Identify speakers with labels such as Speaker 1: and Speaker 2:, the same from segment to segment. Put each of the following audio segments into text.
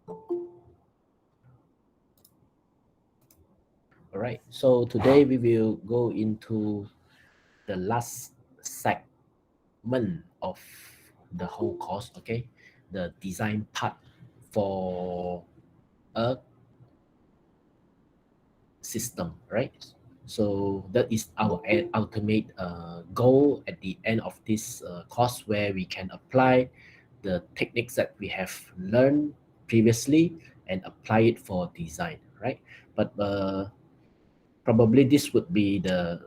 Speaker 1: All right, so today we will go into the last segment of the whole course, okay? The design part for a system, right? So that is our ultimate goal at the end of this course, where we can apply the techniques that we have learned previously and apply it for design, right? But probably this would be the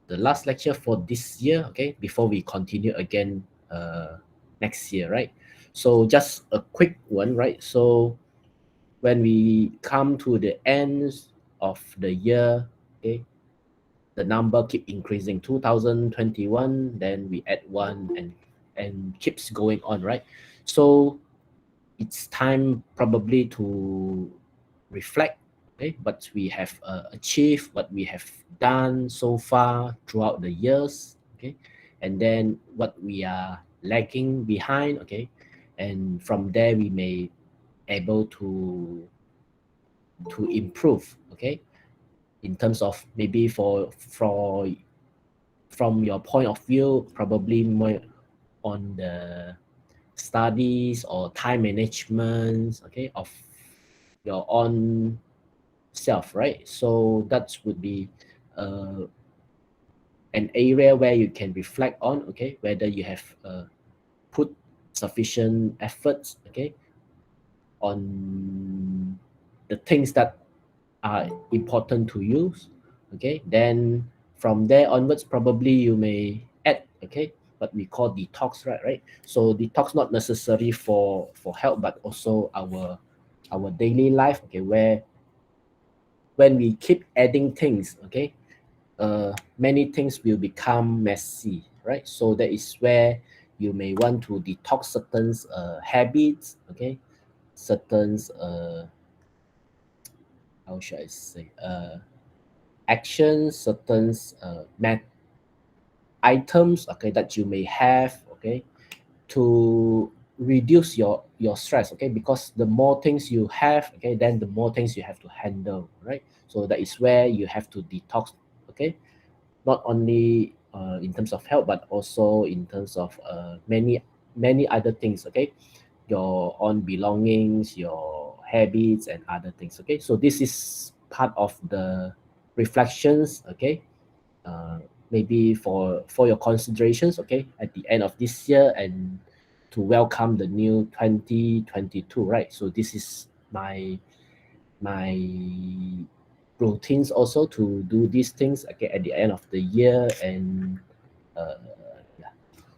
Speaker 1: last lecture for this year, okay, before we continue again next year, right? So just a quick one, right? So when we come to the end of the year, okay, the number keep increasing. 2021, then we add one, and keeps going on, right? So it's time probably to reflect, okay, what we have achieved, what we have done so far throughout the years, okay, and then what we are lagging behind, okay, and from there we may able to improve, okay, in terms of maybe for from your point of view, probably more on the studies or time management, okay, of your own self, right? So that would be uh, an area where you can reflect on, okay, whether you have put sufficient efforts, okay, on the things that are important to you, okay. Then from there onwards, probably you may add, okay, what we call detox, right? So detox not necessary for health, but also our daily life, okay, where when we keep adding things, okay, many things will become messy, right? So that is where you may want to detox certain habits, okay, certain how should I say actions, certain items, okay, that you may have, okay, to reduce your stress, okay, because the more things you have, okay, then the more things you have to handle, right? So that is where you have to detox, okay, not only in terms of health, but also in terms of many other things, okay, your own belongings, your habits, and other things, okay. So this is part of the reflections, okay, uh, maybe for your considerations, okay, at the end of this year, and to welcome the new 2022, right? So this is my routines also to do these things, okay, at the end of the year. And uh, yeah,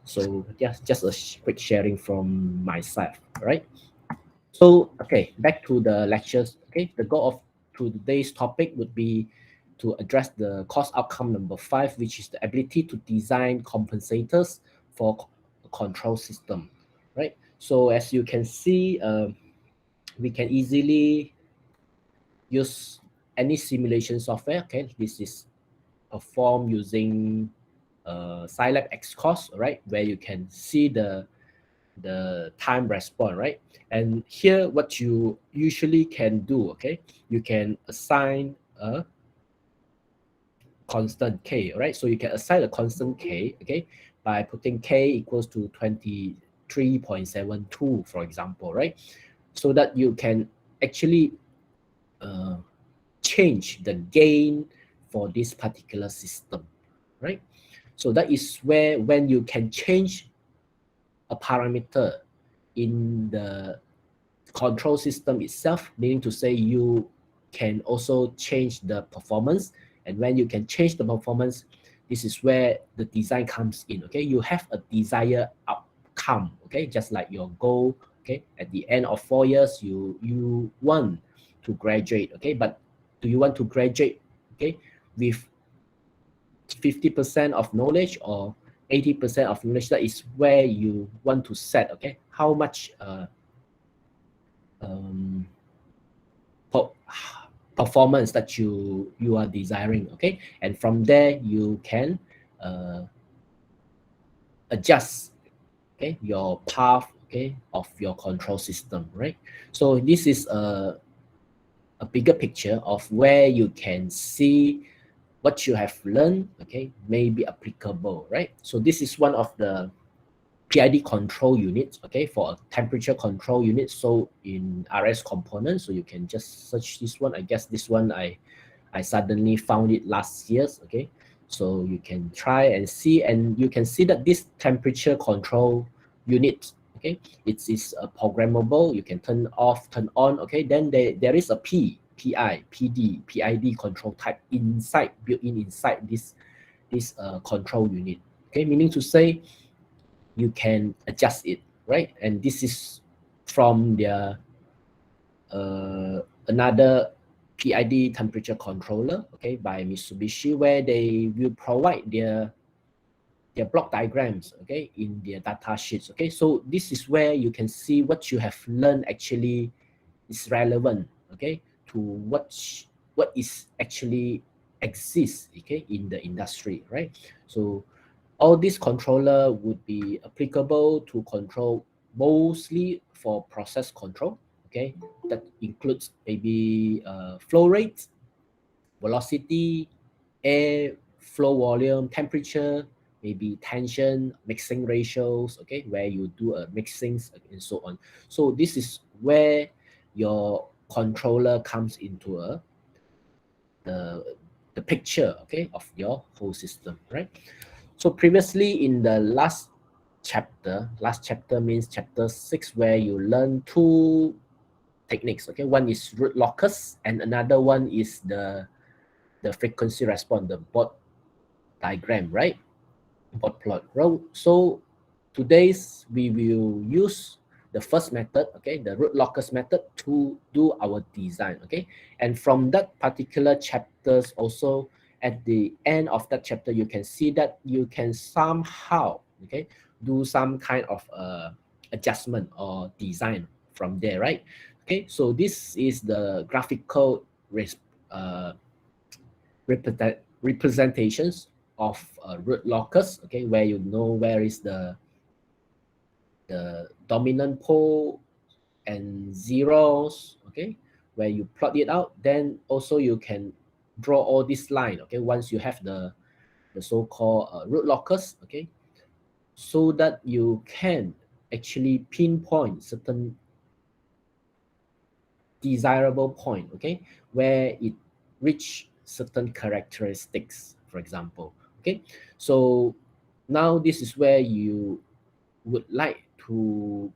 Speaker 1: so just a quick sharing from myself, right? So, okay, back to the lectures. Okay, the goal of today's topic would be to address the course outcome number 5, which is the ability to design compensators for a control system, right? So as you can see, we can easily use any simulation software. Okay, this is performed using Scilab Xcos, right, where you can see the time response, right? And here, what you usually can do, okay, you can assign a constant k, right? So you can assign a constant k, okay, by putting k equals to 23.72, for example, right? So that you can actually uh, change the gain for this particular system, right? So that is where when you can change a parameter in the control system itself, meaning to say you can also change the performance. And when you can change the performance, this is where the design comes in, okay. You have a desired outcome, okay, just like your goal, okay, at the end of 4 years, you want to graduate, okay. But do you want to graduate, okay, with 50% of knowledge or 80% of knowledge? That is where you want to set, okay, how much um, per- performance that you are desiring, okay. And from there you can uh, adjust, okay, your path okay, of your control system, right? So this is a bigger picture of where you can see what you have learned, okay, may be applicable, right? So this is one of the PID control units, okay, for a temperature control unit. So in RS components, so you can just search this one. I guess this one I suddenly found it last year, okay. So you can try and see, and you can see that this temperature control unit, okay, it's programmable. You can turn off, turn on, okay. Then there is a PI, PD, PID control type inside, built in inside this control unit, okay. Meaning to say, you can adjust it, right? And this is from their another PID temperature controller, okay, by Mitsubishi, where they will provide their block diagrams, okay, in their data sheets, okay. So this is where you can see what you have learned actually is relevant, okay, to what is actually exists, okay, in the industry, right? So all these controller would be applicable to control mostly for process control, okay. That includes maybe flow rate, velocity, air flow volume, temperature, maybe tension, mixing ratios, okay, where you do a mixings and so on. So this is where your controller comes into the, the picture, okay, of your whole system, right? So previously in the last chapter means chapter 6, where you learn two techniques, okay. One is root locus and another one is the frequency response, the bot diagram, right? Bot plot. So today's we will use the first method, okay, the root locus method, to do our design, okay. And from that particular chapters also, at the end of that chapter, you can see that you can somehow, okay, do some kind of adjustment or design from there, right? Okay, so this is the graphical uh, representations of root locus, okay, where you know where is the dominant pole and zeros, okay, where you plot it out. Then also you can draw all this line, okay, once you have the so-called root locus, okay, so that you can actually pinpoint certain desirable point, okay, where it reach certain characteristics, for example, okay. So now this is where you would like to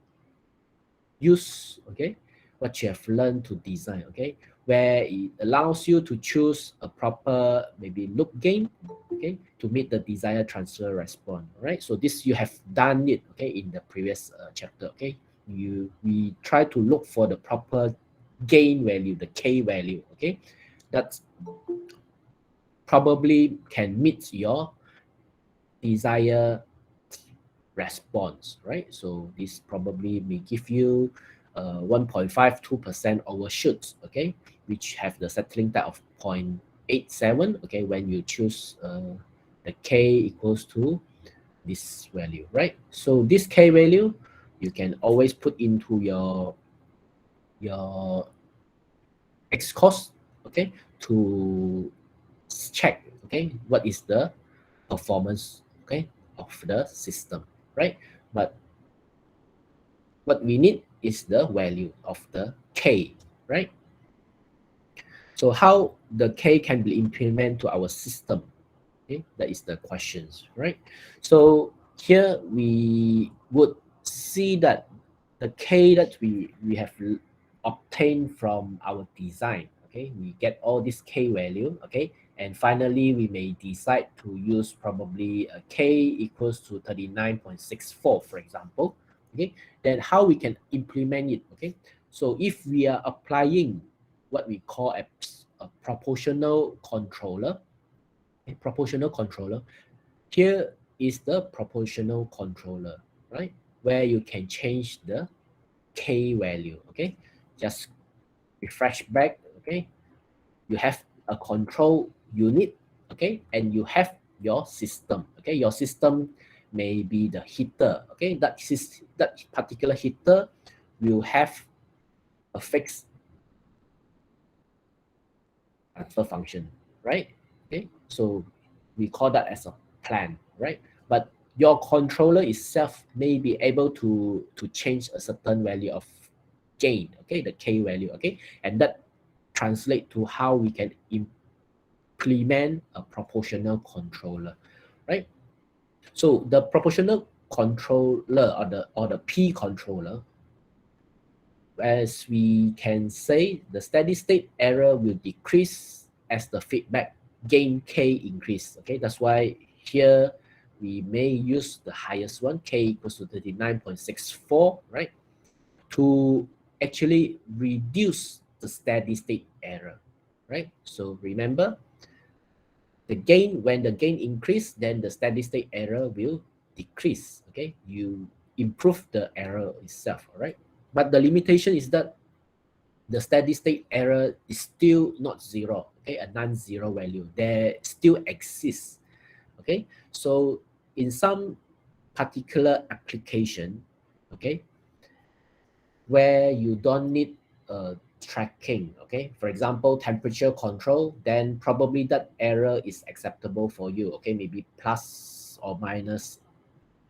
Speaker 1: use, okay, what you have learned to design, okay, where it allows you to choose a proper maybe loop gain, okay, to meet the desired transfer response, right? So this you have done it, okay, in the previous chapter, okay. We try to look for the proper gain value, the K value, okay, that probably can meet your desired response, right? So this probably may give you 1.52% overshoots, okay, which have the settling type of 0.87, okay, when you choose the K equals to this value, right? So this K value, you can always put into your X cost, okay, to check, okay, what is the performance, okay, of the system, right? But what we need is the value of the K, right? So how the K can be implemented to our system, okay, that is the questions, right? So here we would see that the K that we have obtained from our design, okay, we get all this K value, okay, and finally we may decide to use probably a K equals to 39.64, for example, okay. Then how we can implement it, okay. So if we are applying what we call a proportional controller, a proportional controller, here is the proportional controller, right? Where you can change the K value, okay? Just refresh back, okay? You have a control unit, okay? And you have your system, okay? Your system may be the heater. Okay, that particular heater will have a fixed transfer function, right? Okay, so we call that as a plan, right? But your controller itself may be able to change a certain value of gain, okay, the K value, okay, and that translate to how we can implement a proportional controller, right? So the proportional controller or the P controller, as we can say, the steady state error will decrease as the feedback gain K increase. Okay, that's why here we may use the highest one, K equals to 39.64, right, to actually reduce the steady state error, right? So remember, when the gain increase, then the steady state error will decrease. Okay, you improve the error itself, all right? But the limitation is that the steady state error is still not zero, okay, a non-zero value. There still exists, okay? So in some particular application, okay, where you don't need tracking, okay, for example, temperature control, then probably that error is acceptable for you, okay, maybe plus or minus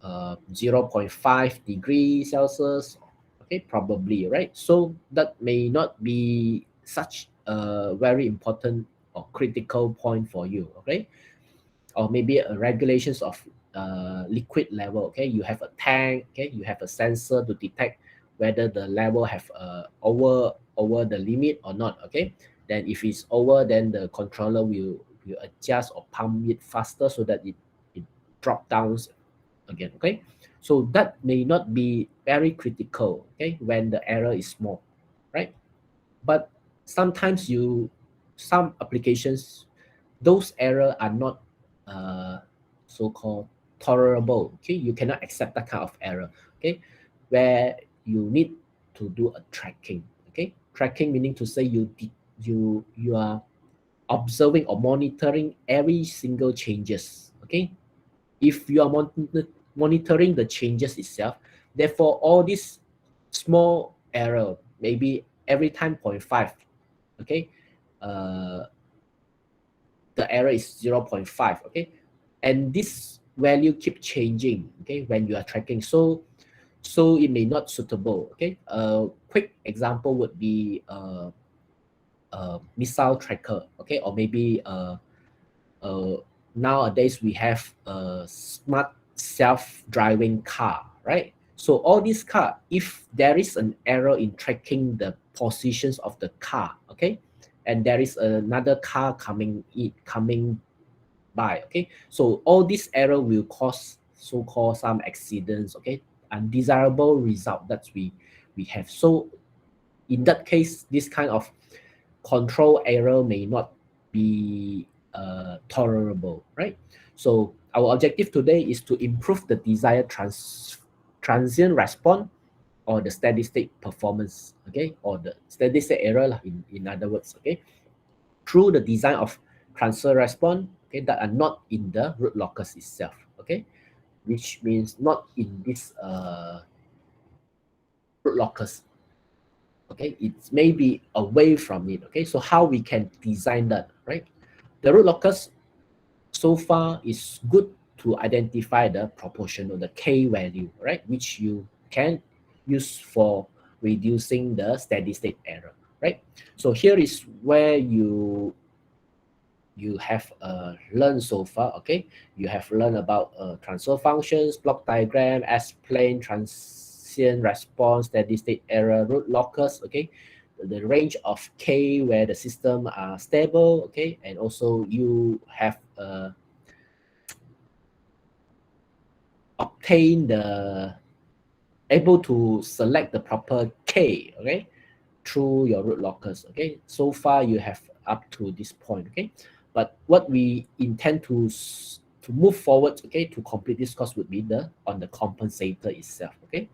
Speaker 1: 0.5 degrees Celsius, okay, probably, right? So that may not be such a very important or critical point for you, okay? Or maybe a regulations of liquid level, okay? You have a tank, okay? You have a sensor to detect whether the level have over the limit or not, okay? Then if it's over, then the controller will adjust or pump it faster so that it drop down again, okay? So that may not be very critical, okay, when the error is small, right? But sometimes some applications, those errors are not so-called tolerable, okay? You cannot accept that kind of error, okay? Where you need to do a tracking, okay? Tracking meaning to say you are observing or monitoring every single changes, okay? If you are monitoring the changes itself, therefore all these small error, maybe every time 0.5, okay, uh, the error is 0.5, okay, and this value keep changing, okay, when you are tracking. So it may not suitable, okay. A quick example would be missile tracker, okay, or maybe uh, nowadays we have a smart self-driving car, right? So all these car, if there is an error in tracking the positions of the car, okay, and there is another car coming by, okay, so all this error will cause so-called some accidents, okay, undesirable result that we have. So in that case, this kind of control error may not be tolerable, right? So our objective today is to improve the desired transient response or the steady state performance, okay, or the steady state error in other words, okay, through the design of transfer response, okay, that are not in the root locus itself, okay, which means not in this root locus, okay, it may be away from it, okay. So how we can design that, right? The root locus so far is good to identify the proportional, the K value, right, which you can use for reducing the steady state error, right? So here is where you have learned so far, okay? You have learned about transfer functions, block diagram, S-plane, transient response, steady state error, root locus, okay? The range of K where the system are stable, okay? And also you have obtained the able to select the proper K, okay? Through your root locus, okay? So far you have up to this point, okay? But what we intend to move forward, okay, to complete this course would be on the compensator itself, okay?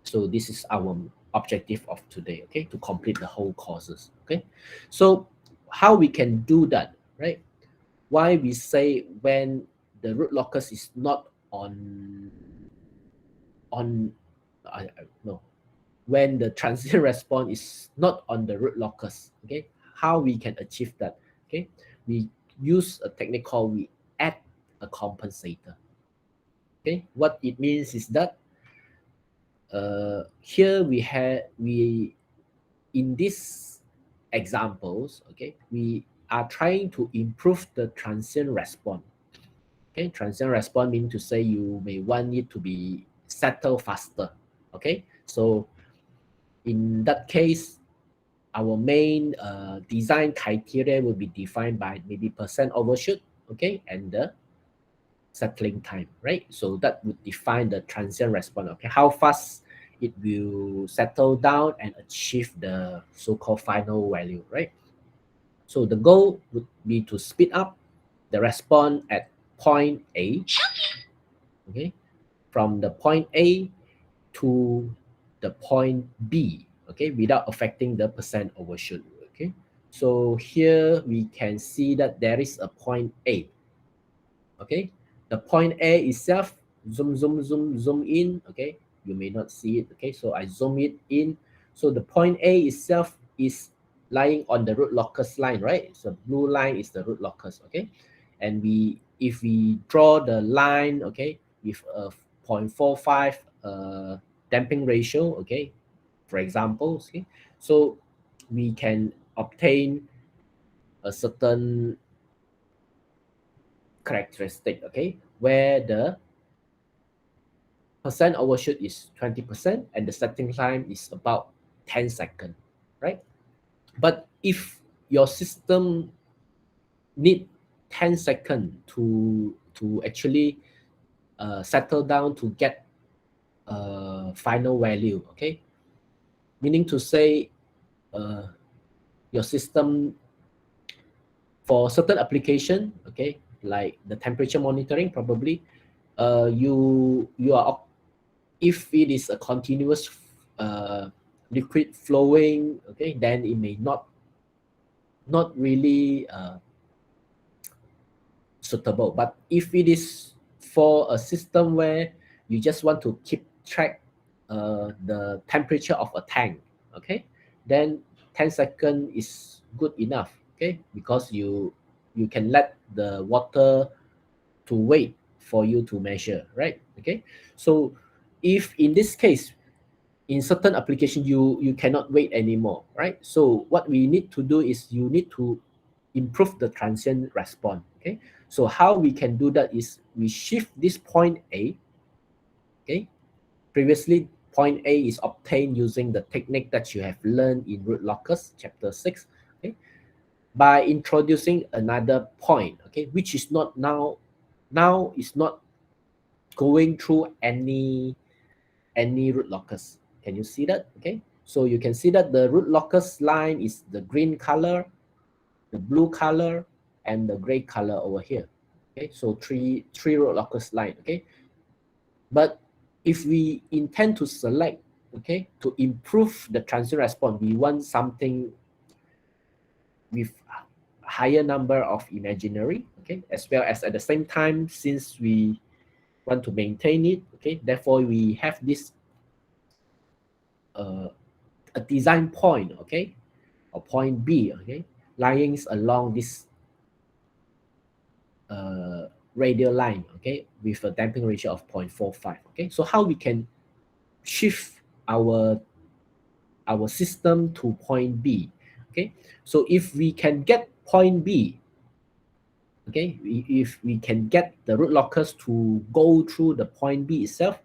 Speaker 1: So this is our objective of today, okay, to complete the whole courses, okay? So how we can do that, right? Why we say when the root locus is not on on no, when the transient response is not on the root locus. Okay, how we can achieve that? Okay, we use a technique called we add a compensator. Okay, what it means is that here we in these examples, okay, we are trying to improve the transient response. Okay, transient response means to say you may want it to be settle faster. Okay, so in that case, our main design criteria will be defined by maybe percent overshoot, okay, and the settling time, right? So that would define the transient response, okay, how fast it will settle down and achieve the so-called final value, right? So the goal would be to speed up the response at point A, okay, from the point A to the point B, okay, without affecting the percent overshoot, okay. So here we can see that there is a point A, okay. The point A itself, zoom in, okay. You may not see it, okay. So I zoom it in. So the point A itself is lying on the root locus line, right? So blue line is the root locus, okay. And if we draw the line, okay, with a 0.45 damping ratio, okay, for example, okay, so we can obtain a certain characteristic, okay, where the percent overshoot is 20% and the setting time is about 10 seconds, right? But if your system need 10 seconds to actually settle down to get a final value, okay, meaning to say your system for certain application, okay, like the temperature monitoring, probably you are, if it is a continuous liquid flowing, okay, then it may not really suitable. But if it is for a system where you just want to keep track the temperature of a tank, okay, then 10 seconds is good enough, okay, because you can let the water to wait for you to measure, right? Okay, so if in this case, in certain application, you cannot wait anymore, right? So what we need to do is you need to improve the transient response, okay. So how we can do that is we shift this point A, okay. Previously point A is obtained using the technique that you have learned in root locus chapter 6, okay, by introducing another point, okay, which is not now is not going through any root locus. Can you see that? Okay, so you can see that the root locus line is the green color, the blue color, and the gray color over here. Okay, so three root locus line. Okay, but if we intend to select, okay, to improve the transient response, we want something with higher number of imaginary, okay, as well as at the same time, since we want to maintain it, okay, therefore we have this a design point, okay, or point B, okay, lying along this radial line, okay, with a damping ratio of 0.45. Okay, so how we can shift our system to point B? Okay, so if we can get point B, okay, if we can get the root locus to go through the point B itself,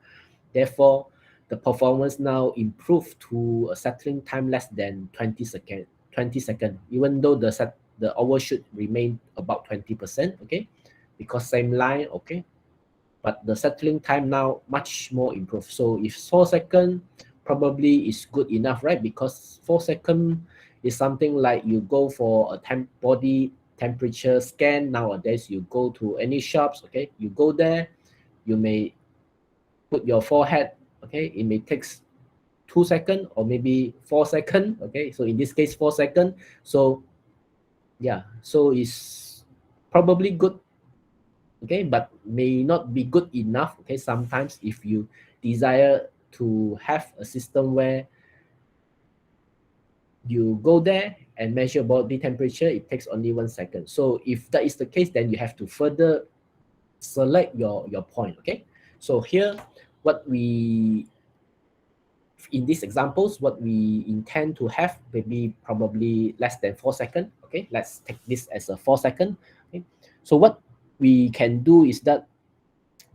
Speaker 1: therefore the performance now improved to a settling time less than 20 seconds. 20 seconds, even though the overshoot remain about 20%, okay, because same line, okay, but the settling time now much more improved. So if 4 seconds probably is good enough, right? Because 4 seconds is something like you go for a body temperature scan nowadays. You go to any shops, okay, you go there, you may put your forehead, okay, it may take 2 seconds or maybe 4 seconds, okay, so in this case 4 seconds. So yeah, so it's probably good okay, but may not be good enough. Okay, sometimes if you desire to have a system where you go there and measure body temperature, it takes only 1 second. So if that is the case, then you have to further select your point. Okay, so here what we, in these examples, what we intend to have maybe probably less than 4 seconds. Okay, let's take this as a 4 second. Okay, so what we can do is that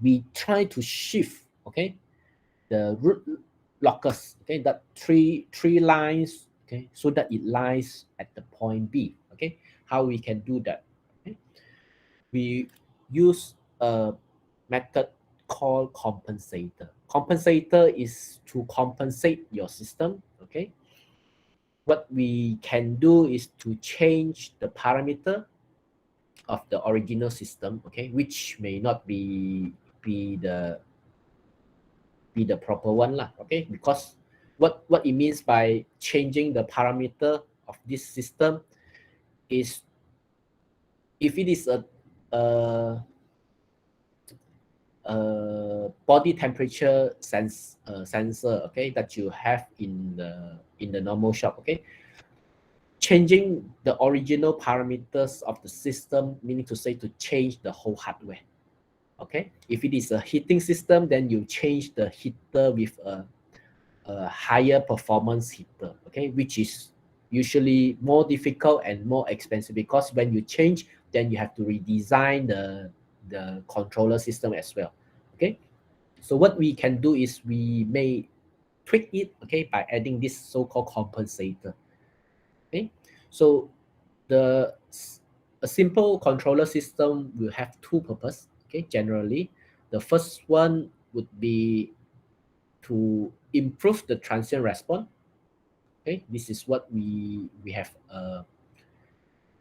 Speaker 1: we try to shift, okay, the root locus, okay, that three lines, okay, so that it lies at the point B. Okay, how we can do that? Okay, we use a method called compensator. Compensator is to compensate your system. Okay, what we can do is to change the parameter of the original system, okay, which may not be the be the proper one lah, okay, because what it means by changing the parameter of this system is, if it is a, a body temperature sensor, okay, that you have in the normal shop, okay, changing the original parameters of the system, meaning to say to change the whole hardware. Okay, if it is a heating system, then you change the heater with a higher performance heater, okay, which is usually more difficult and more expensive, because when you change, then you have to redesign the controller system as well. Okay, so what we can do is we may tweak it, okay, by adding this so-called compensator. Okay, so the a simple controller system will have two purpose, okay, generally. The first one would be to improve the transient response. Okay, this is what we have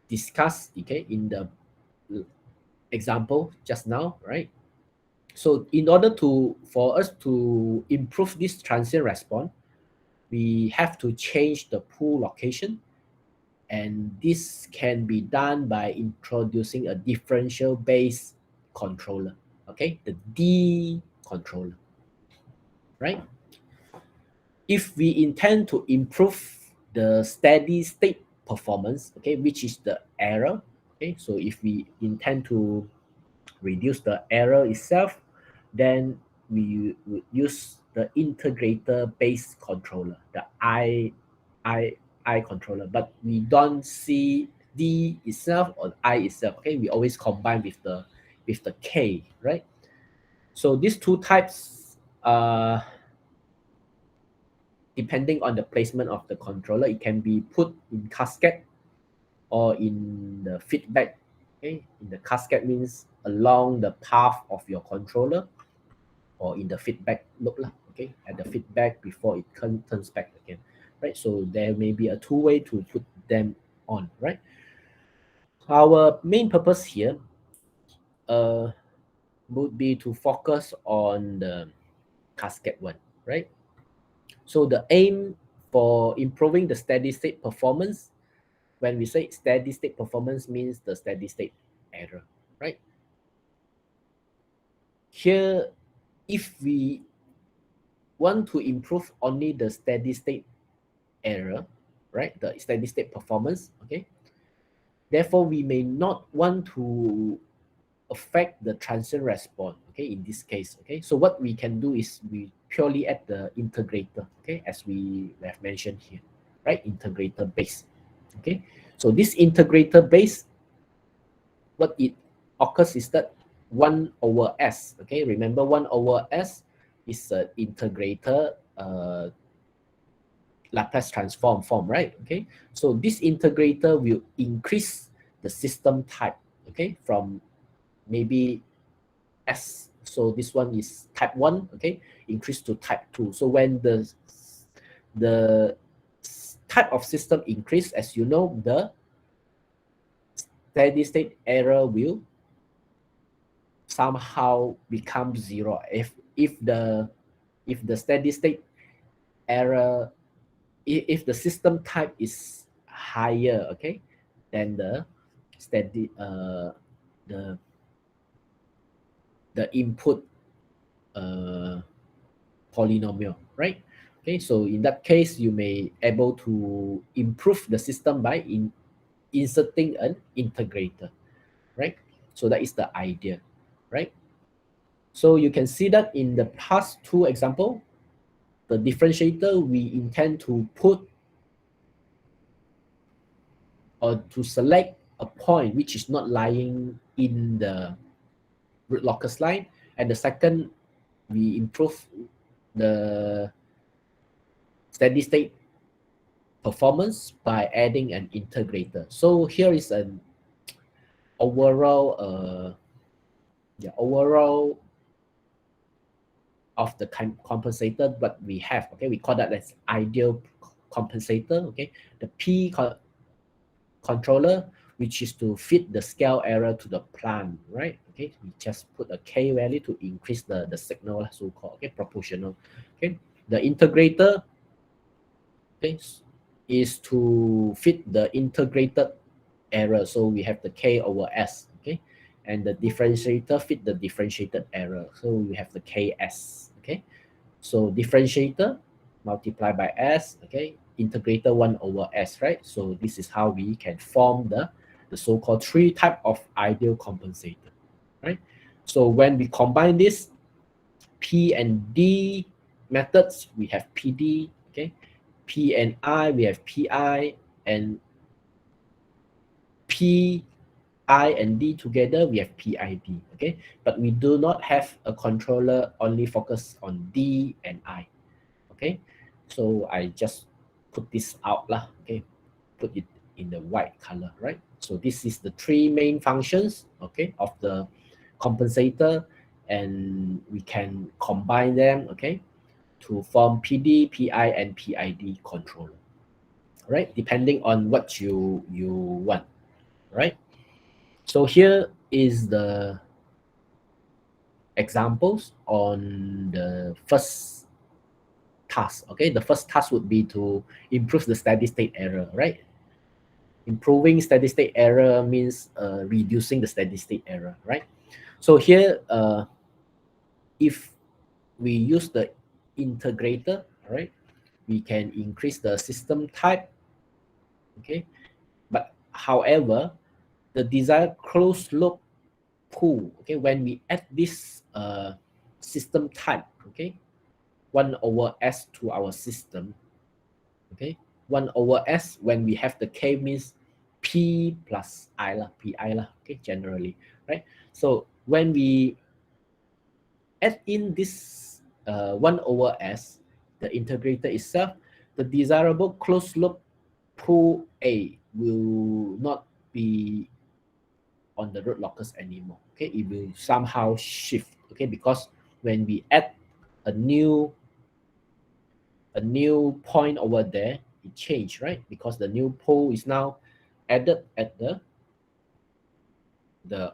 Speaker 1: discussed, okay, in the example just now, right? So in order to, for us to improve this transient response, we have to change the pool location, and this can be done by introducing a differential based controller, okay, the D controller, right? If we intend to improve the steady state performance, okay, which is the error, okay, so if we intend to reduce the error itself, then we would use the integrator based controller, the I I controller, but we don't see D itself or I itself. Okay, we always combine with the K, right? So these two types, depending on the placement of the controller, it can be put in cascade or in the feedback. Okay, in the cascade means along the path of your controller, or in the feedback loop lah, okay, at the feedback before it turns back again, right? So there may be a two way to put them on, right? Our main purpose here uh, would be to focus on the cascade one, right? So the aim for improving the steady state performance, when we say steady state performance, means the steady state error, right? Here, if we want to improve only the steady state error, right, the steady state performance, okay, therefore we may not want to affect the transient response, okay, in this case, okay. So what we can do is we purely add the integrator, okay, as we have mentioned here, right, integrator base, okay. So this integrator base, what it occurs is that 1 over S, okay, remember 1 over S is an integrator Laplace transform form, right? Okay, so this integrator will increase the system type, okay, from maybe S. So this one is type 1, okay, increase to type 2. So when the type of system increase, as you know, the steady state error will somehow become zero. If the steady state error, if the system type is higher, okay, than the steady the the input polynomial, right? Okay, so in that case, you may able to improve the system by inserting an integrator, right? So that is the idea, right? So you can see that in the past two example, the differentiator we intend to put or to select a point which is not lying in the root locus line, and the second we improve the steady state performance by adding an integrator. So here is an overall overall of the compensator what we have. Okay, we call that as ideal compensator. Okay, the controller, which is to fit the scale error to the plant, right? Okay, we just put a k value to increase the signal, so called, okay, proportional. Okay, the integrator, okay, is to fit the integrated error, so we have the k over s, okay, and the differentiator fit the differentiated error, so we have the ks, okay. So differentiator multiplied by s, okay, integrator 1 over s, right? So this is how we can form the so-called three type of ideal compensator, right? So when we combine this p and d methods, we have pd, okay, p and I, we have pi, and p I and D together, we have PID, okay? But we do not have a controller only focus on D and I, okay? So I just put this out lah, okay? Put it in the white color, right? So this is the three main functions, okay, of the compensator, and we can combine them, okay, to form PD, PI, and PID controller, right? Depending on what you want, right? So here is the examples on the first task. Okay, the first task would be to improve the steady state error, right? Improving steady state error means reducing the steady state error, right? So here, if we use the integrator, right, we can increase the system type, okay? But however, the desired closed loop pool, okay, when we add this system type, okay, 1 over s to our system, okay, 1 over s when we have the k means p plus I lah, pi lah, okay, generally, right? So when we add in this 1 over s, the integrator itself, the desirable closed loop pool A will not be on the root locus anymore, okay? It will somehow shift, okay, because when we add a new point over there, it changed, right? Because the new pole is now added at the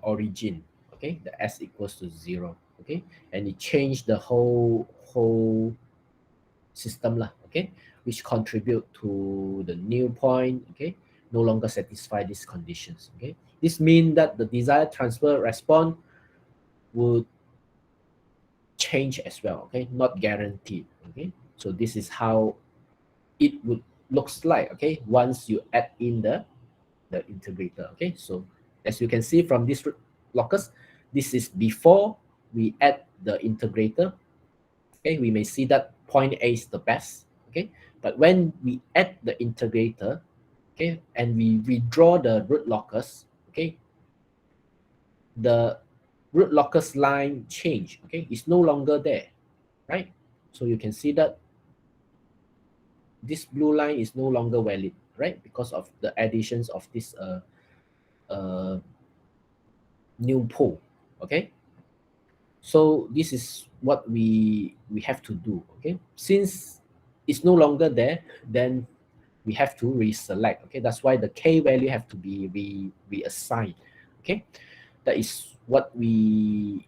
Speaker 1: origin, okay, the s equals to 0, okay, and it changed the whole system lah, okay, which contribute to the new point, okay, no longer satisfy these conditions, okay. This means that the desired transfer response would change as well, okay, not guaranteed, okay. So this is how it would looks like, okay, once you add in the integrator, okay. So as you can see from this locus, this is before we add the integrator, okay. We may see that point A is the best, okay, but when we add the integrator, okay, and we withdraw the root locus, okay, the root locus line change, okay, it's no longer there, right? So you can see that this blue line is no longer valid, right? Because of the additions of this new pole, okay? So this is what we have to do, okay? Since it's no longer there, then we have to reselect, okay? That's why the k value have to be reassigned, okay? That is what we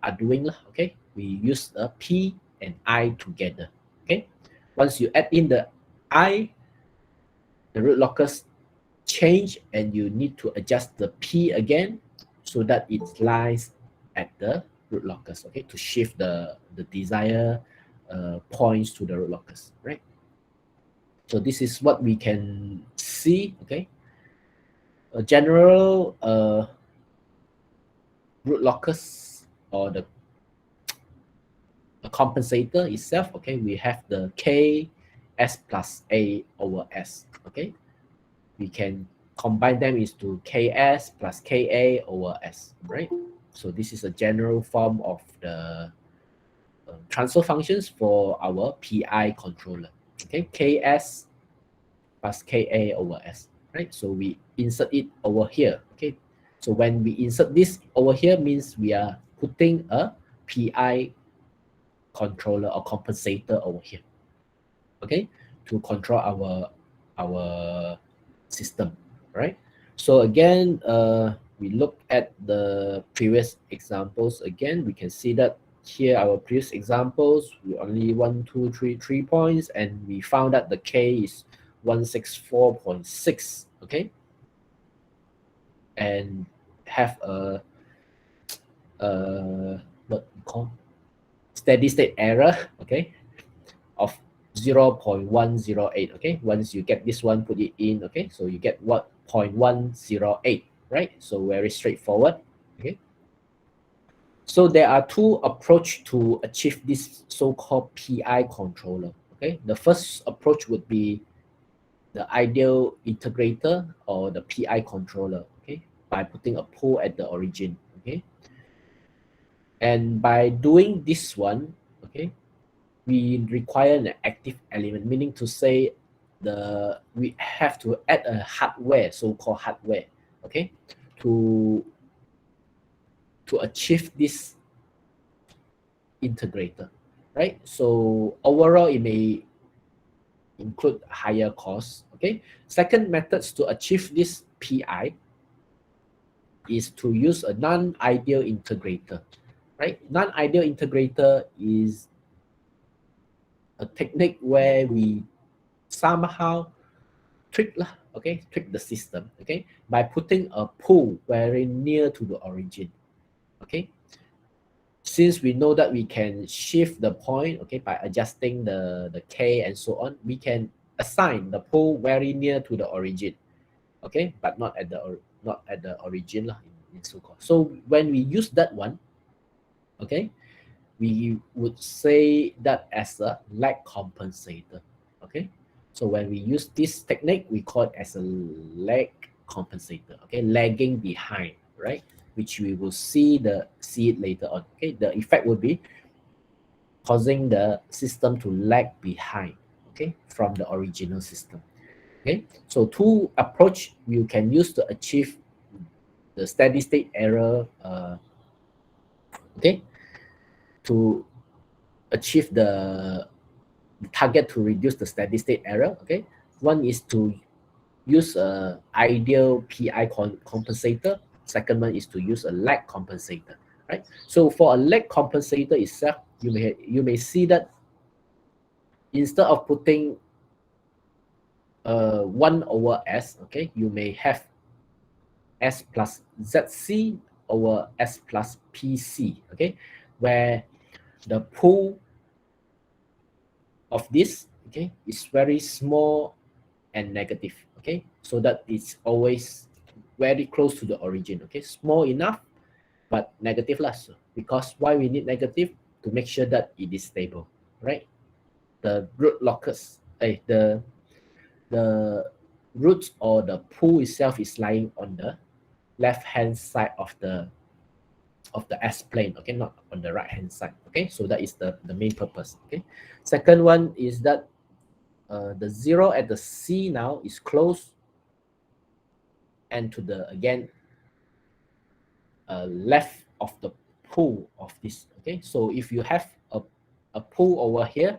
Speaker 1: are doing, okay? We use the p and I together, okay? Once you add in the I, the root locus change, and you need to adjust the p again so that it lies at the root locus, okay, to shift the desired points to the root locus, right? So this is what we can see, okay. A general root locus or the compensator itself, okay, we have the k s plus a over s, okay. We can combine them into ks plus ka over s, right? So this is a general form of the transfer functions for our pi controller, okay, ks plus ka over s, right? So we insert it over here, okay. So when we insert this over here means we are putting a pi controller or compensator over here, okay, to control our system, right? So again, we look at the previous examples again. We can see that here our previous examples we only 3 points, and we found that the k is 164.6, okay, and have what we call steady state error, okay, of 0.108, okay. Once you get this one, put it in, okay, so you get what 0.108, right? So very straightforward, okay. So there are two approach to achieve this so-called pi controller, okay. The first approach would be the ideal integrator or the pi controller, okay, by putting a pole at the origin, okay. And by doing this one, okay, we require an active element, meaning to say we have to add a hardware, so-called hardware, okay, to achieve this integrator, right? So overall, it may include higher costs, okay. Second methods to achieve this pi is to use a non-ideal integrator, right? Non-ideal integrator is a technique where we somehow trick the system, okay, by putting a pole very near to the origin, okay. Since we know that we can shift the point, okay, by adjusting the k and so on, we can assign the pole very near to the origin, okay, but not at the origin lah, in so-called. So when we use that one, okay, we would say that as a lag compensator, okay. So when we use this technique, we call it as a lag compensator, okay, lagging behind, right? Which we will see it later on, okay. The effect would be causing the system to lag behind, okay, from the original system, okay. So two approach you can use to achieve the steady state error, okay, to achieve the target to reduce the steady state error, okay. One is to use a ideal pi compensator. Second one is to use a lag compensator, right? So for a lag compensator itself, you may see that instead of putting 1 over s, okay, you may have s plus zc over s plus pc, okay, where the pool of this, okay, is very small and negative, okay, so that it's always very close to the origin, okay, small enough but negative less, because why we need negative? To make sure that it is stable, right? The root locus, the root or the pool itself is lying on the left hand side of the S plane, okay, not on the right hand side, okay. So that is the main purpose, okay. Second one is that the zero at the C now is close and to the again left of the pool of this, okay. So if you have a pool over here,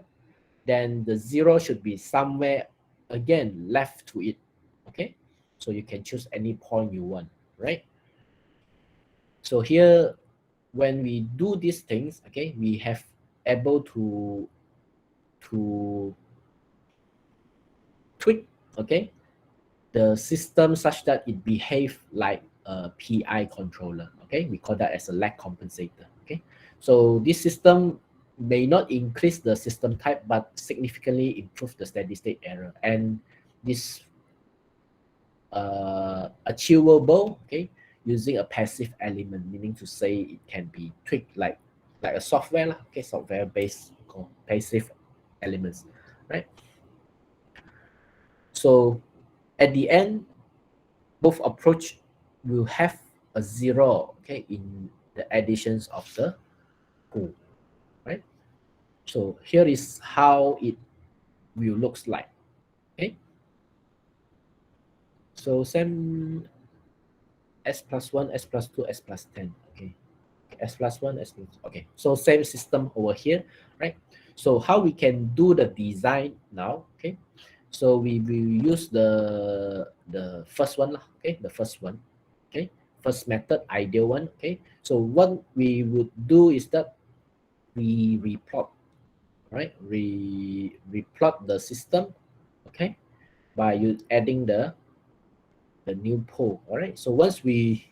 Speaker 1: then the zero should be somewhere again left to it, okay. So you can choose any point you want, right? So here when we do these things, okay, we have able to tweak, okay, the system such that it behave like a pi controller, Okay, we call that as a lag compensator. Okay, so this system may not increase the system type, but significantly improve the steady state error. And this achievable, okay, using a passive element, meaning to say it can be tweaked like a software lah, okay, software based passive elements, right? So at the end, both approach will have a zero, okay, in the additions of the pool, right? So here is how it will looks like, okay? So same S plus 1, S plus 2, S plus 10, okay? S plus 1, S plus, okay. So same system over here, right? So how we can do the design now, okay? So we will use the first one, okay? The first one, okay? First method, ideal one, okay? So what we would do is that we replot, right? Replot the system, okay? By adding the new pole, all right? So once we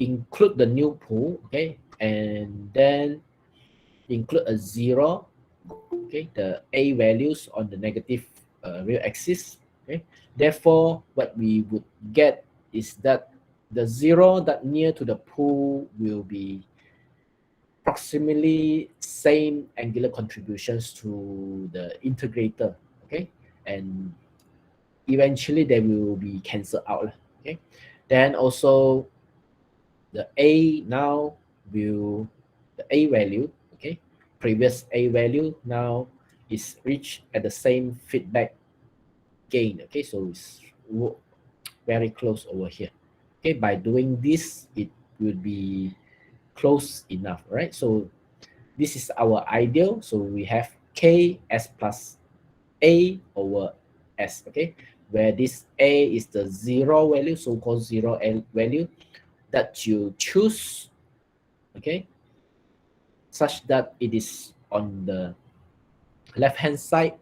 Speaker 1: include the new pool, okay, and then include a zero, okay, the a values on the negative real axis, okay. Therefore, what we would get is that the zero that near to the pool will be approximately same angular contributions to the integrator, okay, and eventually they will be cancelled out, okay. Then also the a now will the a value, okay, previous a value now is reached at the same feedback gain, okay, so it's very close over here, okay. By doing this, it will be close enough, right? So this is our ideal. So we have k s plus a over s, okay, where this a is the zero value, so-called zero value that you choose, okay, such that it is on the left hand side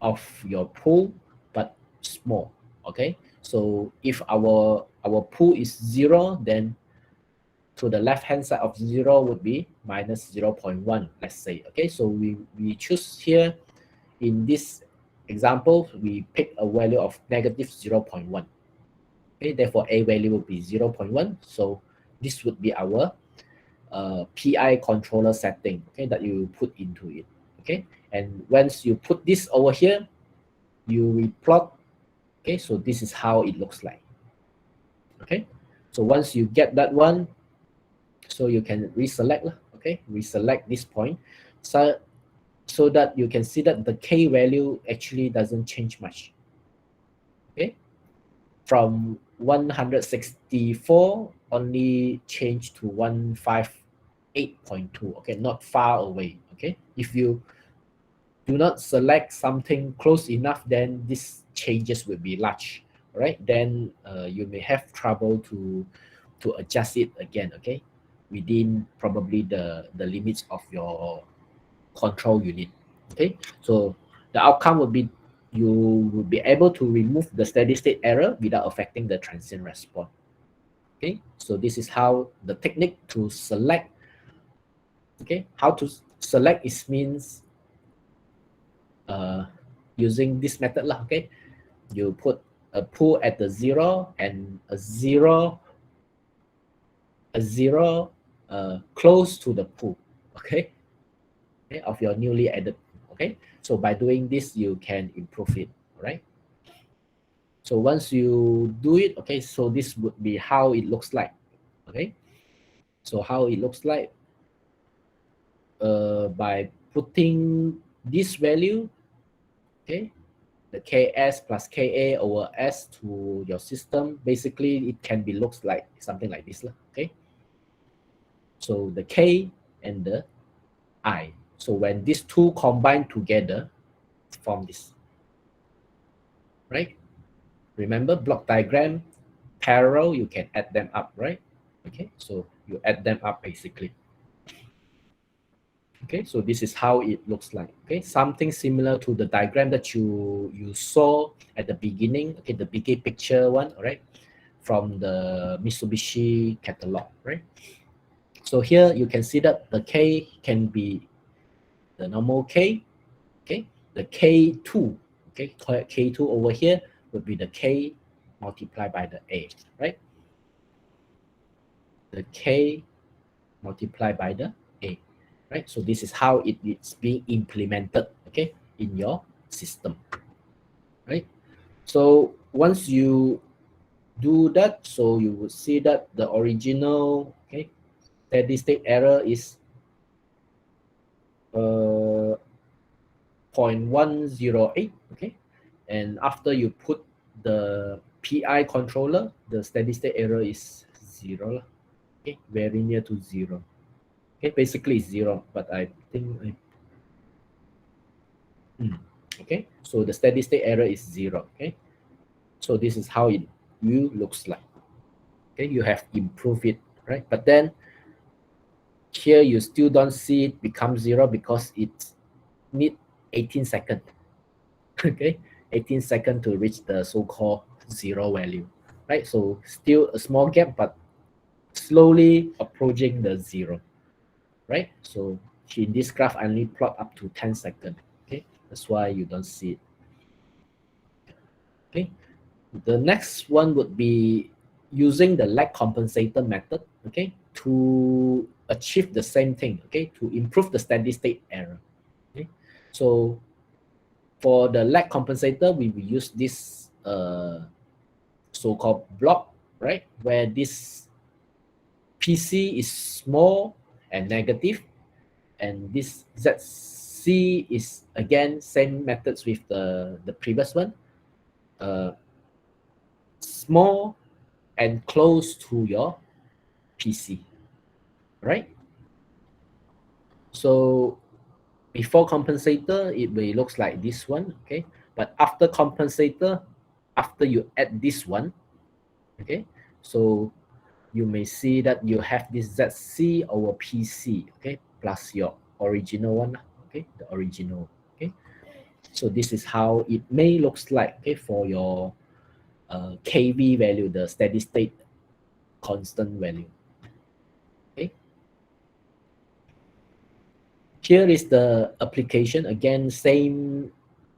Speaker 1: of your pool but small, okay. So if our pool is zero, then to the left hand side of zero would be minus 0.1, let's say, okay. So we choose here in this example, we pick a value of negative 0.1, okay. Therefore a value will be 0.1. So this would be our PI controller setting, okay, that you put into it, okay. And once you put this over here, you replot, okay. So this is how it looks like, okay. So once you get that one, so you can reselect, okay, reselect this point, so that you can see that the k value actually doesn't change much, okay. From 164 only change to 158.2, okay, not far away, okay. If you do not select something close enough, then these changes will be large, right? Then you may have trouble to adjust it again, okay, within probably the limits of your control unit, okay. So the outcome would be you will be able to remove the steady state error without affecting the transient response, okay. So this is how the technique to select, okay, how to select is means using this method lah, okay. You put a pool at the zero and a zero close to the pool, okay, okay, of your newly added, okay. So by doing this, you can improve it, right? So once you do it, okay, so this would be how it looks like, okay. So how it looks like by putting this value, okay, the ks plus ka over s to your system, basically it can be looks like something like this, okay. So the k and the I, so when these two combine together, form this, right? Remember block diagram, parallel, you can add them up, right? Okay, so you add them up basically. Okay, so this is how it looks like, okay. Something similar to the diagram that you saw at the beginning, okay, the bigger picture one, all right. from the Mitsubishi catalog, right? So here you can see that the K can be the normal K, okay? The K2, okay? K2 over here would be the K multiplied by the A, right? The K multiplied by the A, right? So this is how it is being implemented, okay, in your system, right? So once you do that, so you would see that the original, okay, steady state error is 0.108, okay, and after you put the PI controller, the steady state error is 0, okay, very near to 0. Okay, basically it's 0, but I think okay, so the steady state error is 0. Okay, so this is how it will looks like. Okay, you have improved it, right? But then here you still don't see it become 0 because it need 18 seconds. Okay, 18 seconds to reach the so-called 0 value, right? So still a small gap, but slowly approaching the 0, right? So in this graph, I only plot up to 10 seconds. Okay, that's why you don't see it. Okay, the next one would be using the lag compensator method, okay, to achieve the same thing, okay, to improve the steady state error. Okay, so for the lag compensator, we will use this so-called block, right, where this PC is small and negative, and this ZC is again same methods with the previous one, small and close to your PC, right? So before compensator, it may looks like this one, okay? But after compensator, after you add this one, okay? So you may see that you have this ZC over PC, okay? Plus your original one, okay? The original, okay? So this is how it may looks like, okay, for your KV value, the steady state constant value. Okay. Here is the application again, same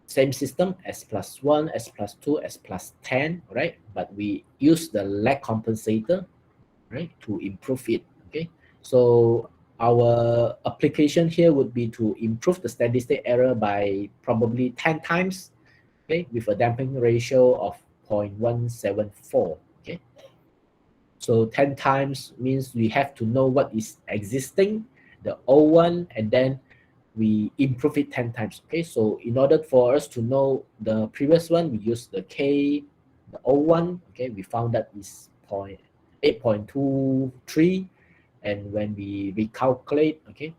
Speaker 1: system, S plus 1, S plus 2, S plus 10, right? But we use the lag compensator, right, to improve it. Okay, so our application here would be to improve the steady state error by probably 10 times, okay, with a damping ratio of 0.174. Okay, so 10 times means we have to know what is existing, the old one, and then we improve it 10 times. Okay, so in order for us to know the previous one, we use the K, the old one. Okay, we found that is 8.23, and when we recalculate, okay,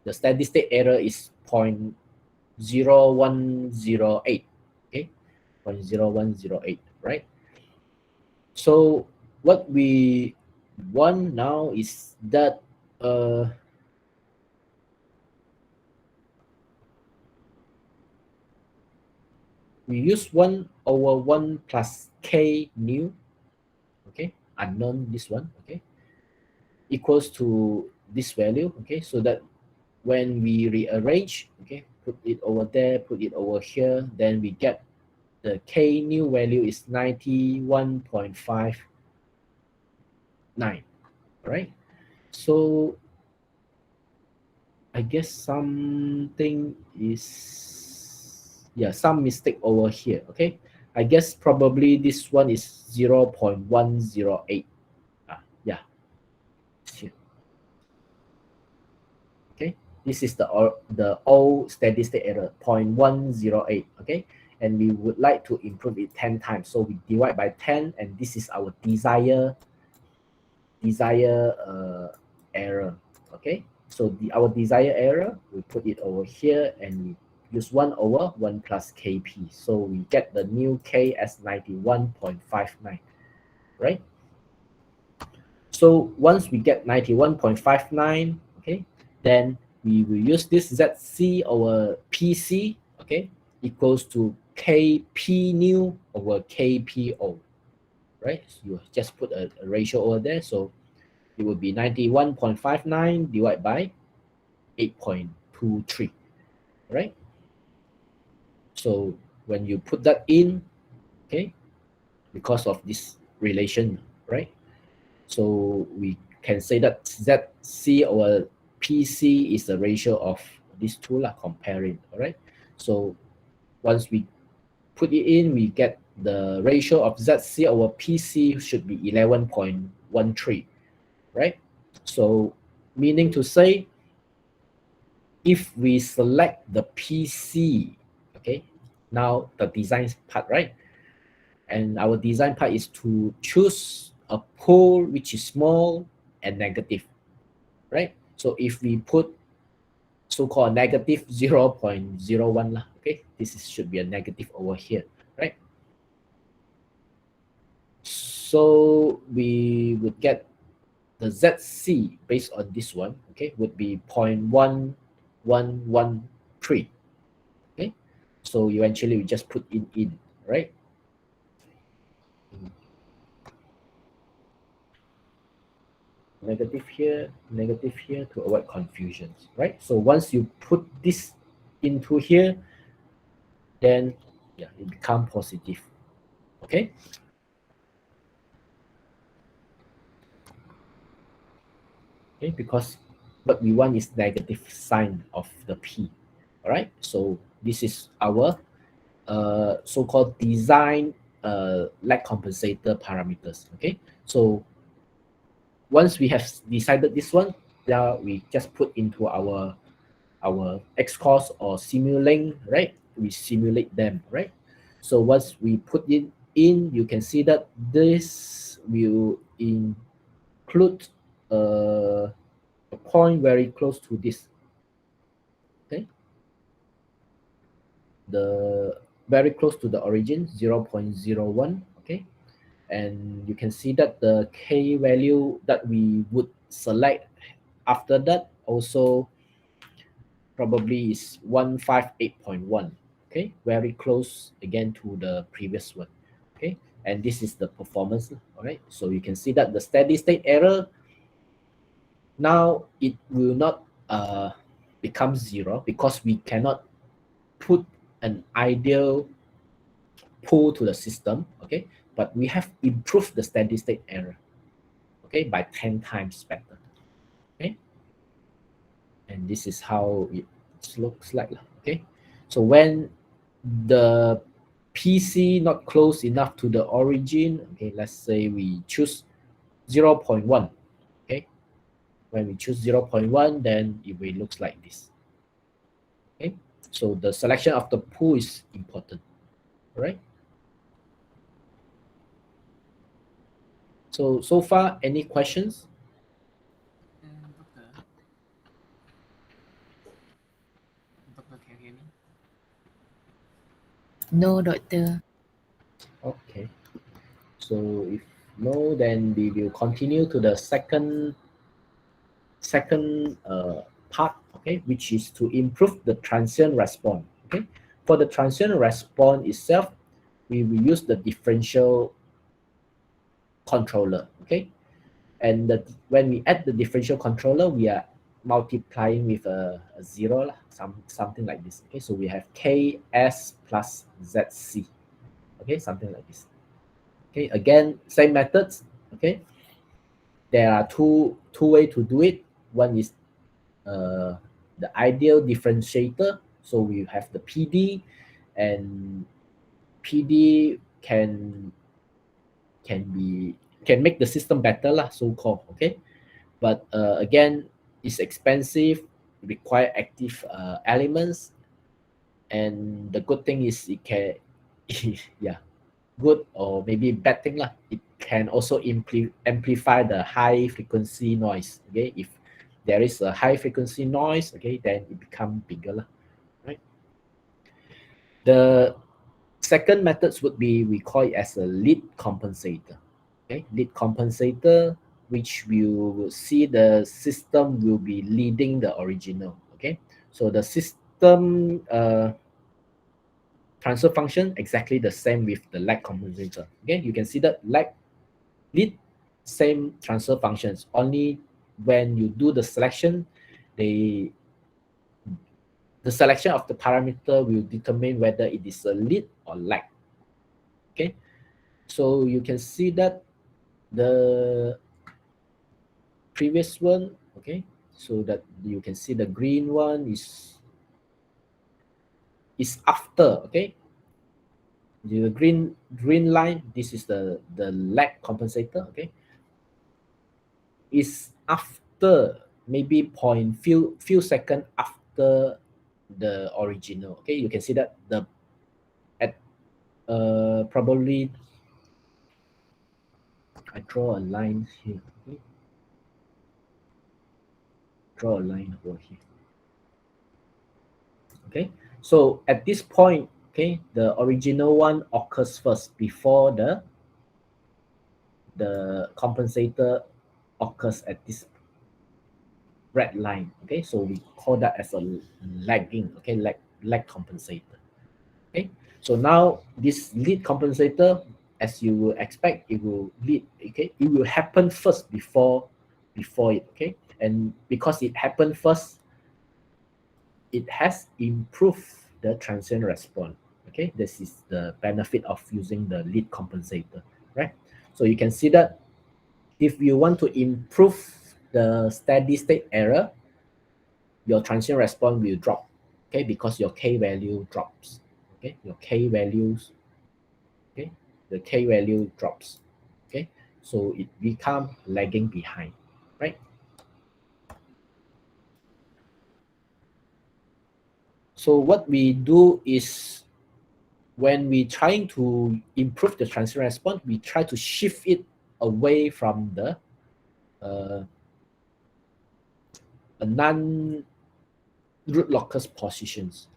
Speaker 1: the steady state error is 0.0108. Okay, 0.0108, right? So what we want now is that we use 1 over 1 plus k new, okay, unknown, this one, okay, equals to this value, okay, so that when we rearrange, okay, put it over there, put it over here, then we get the k new value is 91.59, right? So I guess something is, yeah, some mistake over here, okay? I guess probably this one is 0.108. Yeah, here. Okay, this is the old steady state error, 0.108, okay? And we would like to improve it 10 times. So we divide by 10, and this is our desired error, okay? So our desired error, we put it over here, and we use 1 over 1 plus kp. So we get the new k as 91.59, right? So once we get 91.59, okay, then we will use this ZC over PC, okay, equals to KP new over KPO, right? So you just put a ratio over there. So it would be 91.59 divided by 8.23, right? So when you put that in, okay, because of this relation, right? So we can say that ZC over PC is the ratio of these two lah, comparing, all right? So once we put it in, we get the ratio of ZC over PC should be 11.13, right? So meaning to say, if we select the PC, okay, now the design part, right? And our design part is to choose a pole which is small and negative, right? So if we put so-called negative 0.01 lah, okay, should be a negative over here, right? So we would get the ZC based on this one, okay, would be 0.1113, okay? So eventually we just put in, right? Negative here to avoid confusions, right? So once you put this into here, then yeah, it become positive, okay? Okay, because what we want is negative sign of the P, all right? So this is our so-called design lag compensator parameters, okay? So once we have decided this one, now we just put into our Xcos or Simulink, right? We simulate them, right? So once we put it in, you can see that this will include a point very close to this, okay? The very close to the origin, 0.01, okay? And you can see that the K value that we would select after that also probably is 158.1, okay, very close again to the previous one, okay? And this is the performance, all right? So you can see that the steady state error now it will not become zero because we cannot put an ideal pull to the system, okay? But we have improved the steady state error, okay, by 10 times better, okay? And this is how it looks like, okay? So when the PC not close enough to the origin, okay, let's say we choose 0.1, okay? When we choose 0.1, then it will looks like this, okay? So the selection of the pool is important, all right? So far, any questions?
Speaker 2: Doctor, doctor, can you hear me?
Speaker 3: No, doctor.
Speaker 1: Okay. So if no, then we will continue to the second part, okay, which is to improve the transient response. Okay, for the transient response itself, we will use the differential controller. Okay, and when we add the differential controller, we are multiplying with a zero, something like this. Okay, so we have KS plus ZC. Okay, something like this. Okay, again, same methods. Okay, there are two way to do it. One is the ideal differentiator. So we have the PD, and PD can make the system better lah, so called. Okay, but again, it's expensive, require active elements, and the good thing is it can yeah, good or maybe bad thing lah, it can also amplify the high frequency noise. Okay, if there is a high frequency noise, okay, then it become bigger lah, right? The second methods would be, we call it as a lead compensator. Okay, lead compensator, which will see the system will be leading the original. Okay, so the system transfer function exactly the same with the lag compensator. Okay, you can see that lag lead, same transfer functions. Only when you do the selection, the selection of the parameter will determine whether it is a lead or lag. Okay, so you can see that the previous one, okay, so that you can see the green one is after, okay, the green line, this is the lag compensator, okay, is after maybe few second after the original. Okay, you can see that the at probably I draw a line here. Okay, draw a line over here. Okay, so at this point, okay, the original one occurs first before the compensator occurs at this red line. Okay, so we call that as a lagging, okay, lag compensator. Okay, so now this lead compensator, as you will expect, it will lead, okay, it will happen first before it, okay, and because it happened first, it has improved the transient response. Okay, this is the benefit of using the lead compensator, right? So you can see that if you want to improve the steady state error, your transient response will drop, okay, because your k value drops. Okay, your k values, okay, the k value drops. Okay, so it become lagging behind, right? So what we do is, when we trying to improve the transient response, we try to shift it away from the non root locus positions.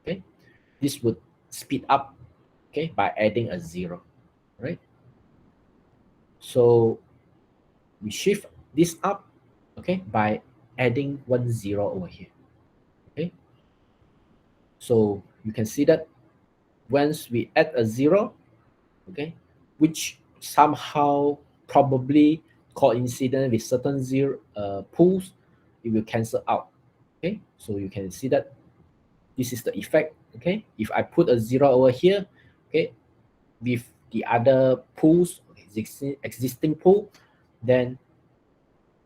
Speaker 1: Okay, this would speed up, okay, by adding a 0, right? So we shift this up, okay, by adding 1 0 over here. Okay, so you can see that once we add a 0, okay, which somehow probably coincident with certain pools, it will cancel out. Okay, so you can see that this is the effect. Okay, if I put a 0 over here, okay, with the other pools, existing pool, then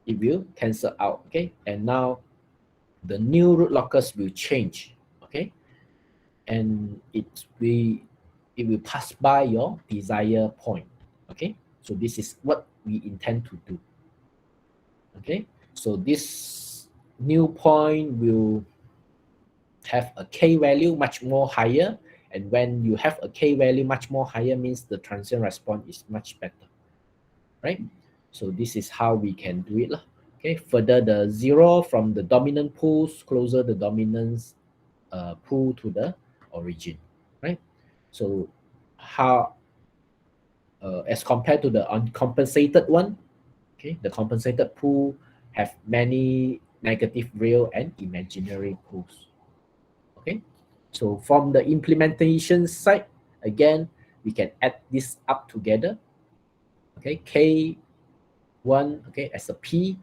Speaker 1: it will cancel out. Okay, and now the new root locus will change. Okay, and it will pass by your desired point. Okay, so this is what we intend to do. Okay, so this new point will have a k value much more higher, and when you have a k value much more higher means the transient response is much better, right? So this is how we can do it lah. Okay, further the 0 from the dominant pools, closer the dominance pool to the origin, right? So how as compared to the uncompensated one, okay, the compensated pool have many negative real and imaginary pools. Okay, so from the implementation side, again, we can add this up together. Okay, k1, okay, as a p,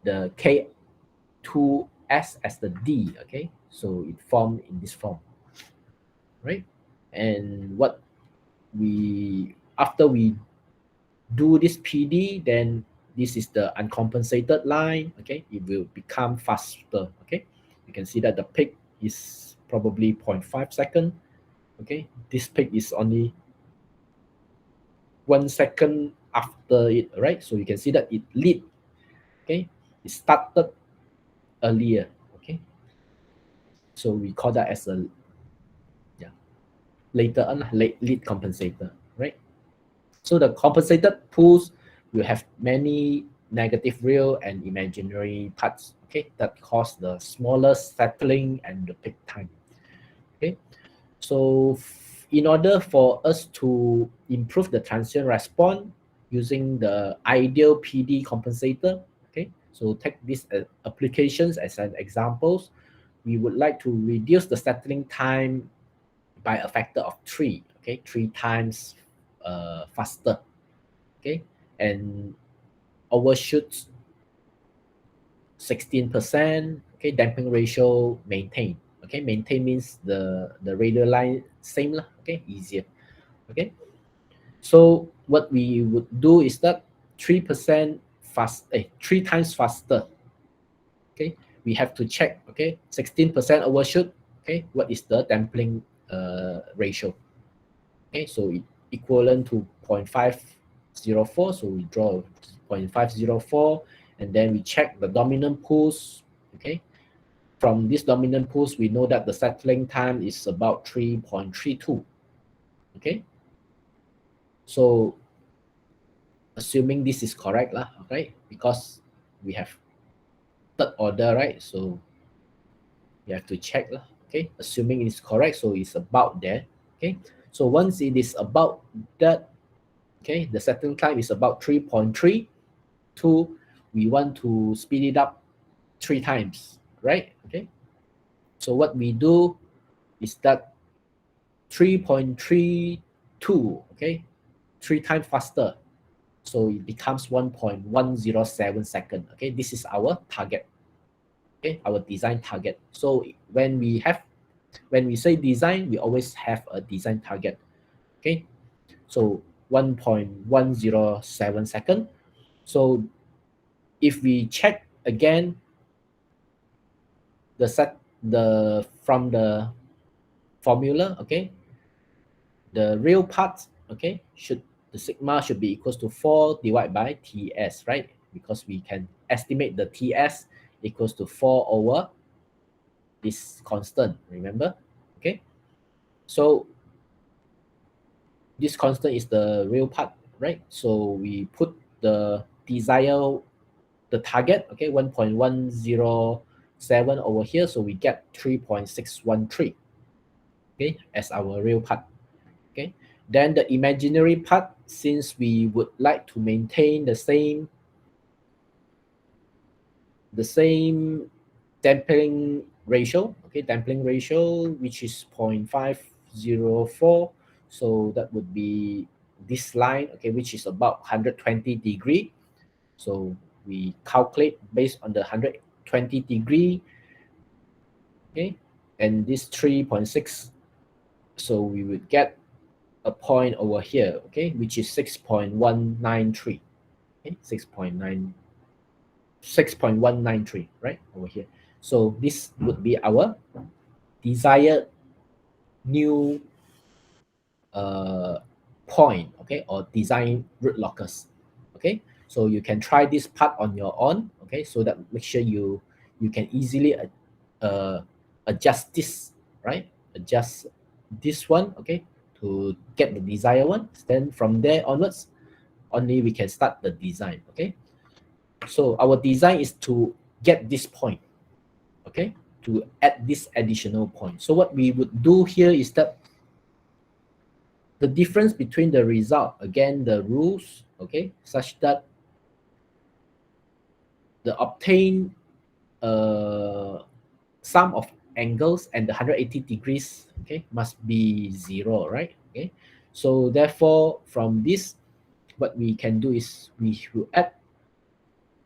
Speaker 1: the k2s as the d. Okay, so it formed in this form, right? And what we after we do this PD, then this is the uncompensated line. Okay, it will become faster. Okay, you can see that the peak is probably 0.5 second. Okay, this peak is only 1 second after it, right? So you can see that it lead. Okay, it started earlier. Okay, so we call that as a, yeah, later on lead compensator, right? So the compensated pools will have many negative real and imaginary parts, okay, that cause the smallest settling and the peak time. Okay, so in order for us to improve the transient response using the ideal PD compensator, okay, so take these applications as an examples, we would like to reduce the settling time by a factor of 3, okay, 3 times faster. Okay, and overshoots 16%. Okay, damping ratio maintain. Okay, maintain means the radial line same lah. Okay, easier. Okay, so what we would do is that 3% three times faster. Okay, we have to check. Okay, 16% overshoot. Okay, what is the damping ratio? Okay, so it equivalent to 0.504. So we draw 0.504, and then we check the dominant pulse. Okay, from this dominant pulse, we know that the settling time is about 3.32. Okay, so assuming this is correct lah, right? Because we have third order, right? So you have to check lah. Okay, assuming it is correct, so it's about there. Okay, so once it is about that, okay, the settling time is about 3.32. We want to speed it up 3 times, right? Okay, so what we do is that 3.32, okay, 3 times faster, so it becomes 1.107 second. Okay, this is our target. Okay, our design target. So when we say design, we always have a design target. Okay, so 1.107 second. So if we check again from the formula, okay, the real part, okay, the sigma should be equals to 4 divided by TS, right? Because we can estimate the TS equals to 4 over this constant, remember? Okay, so this constant is the real part, right? So we put the target, okay, 1.107 over here, so we get 3.613, okay, as our real part. Okay, then the imaginary part, since we would like to maintain the same damping ratio, okay, damping ratio, which is 0.504, so that would be this line, okay, which is about 120 degree. So we calculate based on the 120 degree, okay, and this 3.6, so we would get a point over here, okay, which is 6.193, okay, 6.193, right, over here. So this would be our desired new point, okay, or design root locus. Okay, so you can try this part on your own, okay, so that make sure you can easily adjust this, right, adjust this one, okay, to get the desired one. Then from there onwards, only we can start the design. Okay, so our design is to get this point, okay, to add this additional point. So what we would do here is that the difference between the result, again, the rules, okay, such that the obtained sum of angles and the 180 degrees, okay, must be 0, right? Okay, so therefore from this, what we can do is we will add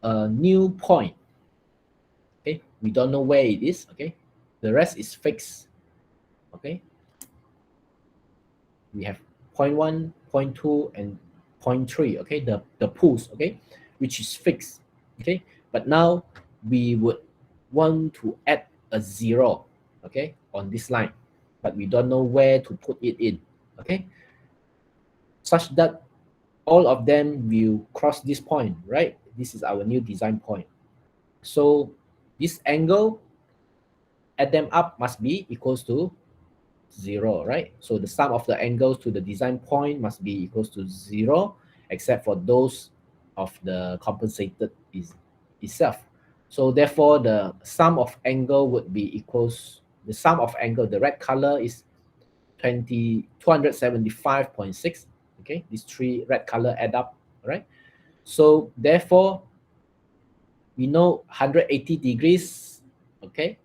Speaker 1: a new point. Okay, we don't know where it is. Okay, the rest is fixed. Okay, we have 0.1, 0.2, and 0.3. Okay, the pools, okay, which is fixed. Okay, but now we would want to add a 0, okay, on this line, but we don't know where to put it in. Okay, such that all of them will cross this point, right? This is our new design point. So this angle, add them up, must be equals to 0, right? So the sum of the angles to the design point must be equals to 0, except for those of the compensated itself. So therefore, the sum of angle would be equals, the sum of angle, the red color is 275.6. Okay, these three red color add up, right? So therefore, we know 180 degrees, okay,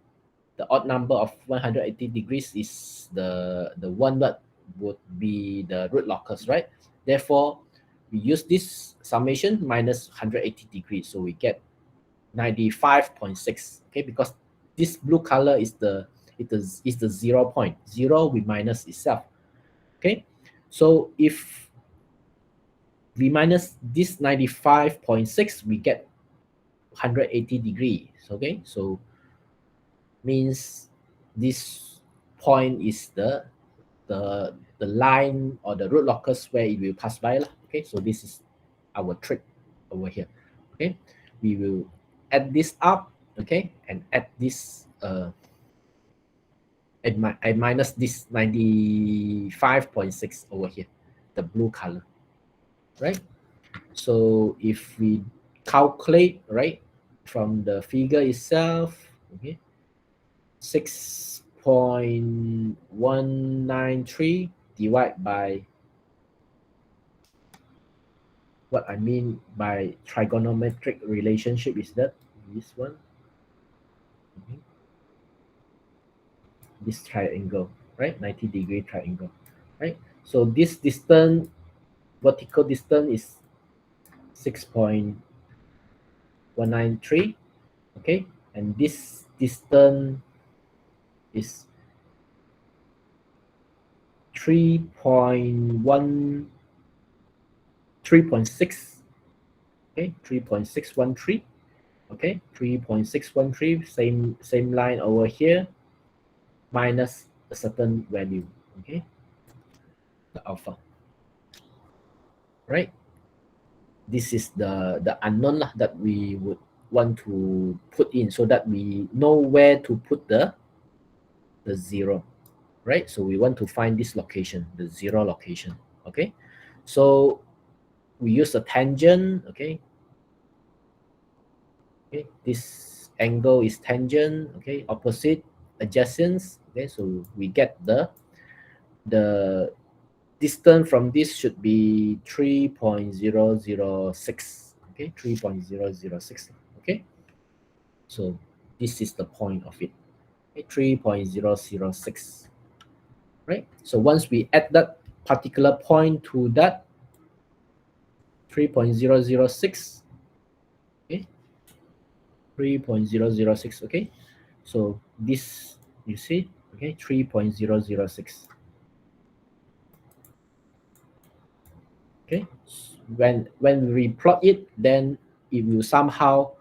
Speaker 1: the odd number of 180 degrees is the one that would be the root locus, right? Therefore, we use this summation minus 180 degrees, so we get 95.6. Okay, because this blue color is the 0 point. 0 we minus itself. Okay, so if we minus this 95.6, we get 180 degrees. Okay, so means this point is the line or the root locus where it will pass by. Okay, so this is our trick over here. Okay, we will add this up, okay, and add this and minus this 95.6 over here, the blue color, right? So if we calculate, right, from the figure itself, okay, 6.193 divided by what I mean by trigonometric relationship is that this one, okay, this triangle, right? 90-degree triangle, right? So this distance, vertical distance is 6.193, okay, and this distance is 3.6, okay, 3.613, okay, 3.613, same line over here, minus a certain value, okay, the alpha, right? This is the unknown that we would want to put in so that we know where to put the 0, right? So we want to find this location, the 0 location, okay? So we use a tangent, okay? Okay, this angle is tangent, okay? Opposite, adjacent, okay? So we get the distance from this should be 3.006, okay? 3.006, okay? So this is the point of it, okay? 3.006, right? So once we add that particular point to that 3.006, okay, 3.006, okay, so this, you see, okay, 3.006, okay. When we plot it, then it will somehow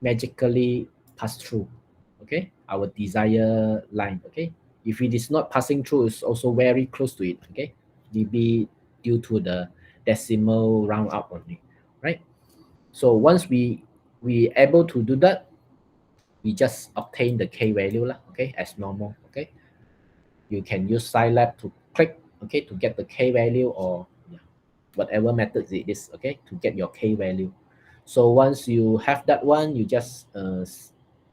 Speaker 1: magically pass through, okay, our desired line, okay. If it is not passing through, it's also very close to it, okay, maybe due to the decimal round up only, right? So once we able to do that, we just obtain the k value lah, okay, as normal, okay. You can use Scilab to click, okay, to get the k value, or whatever methods it is, okay, to get your k value. So once you have that one, you just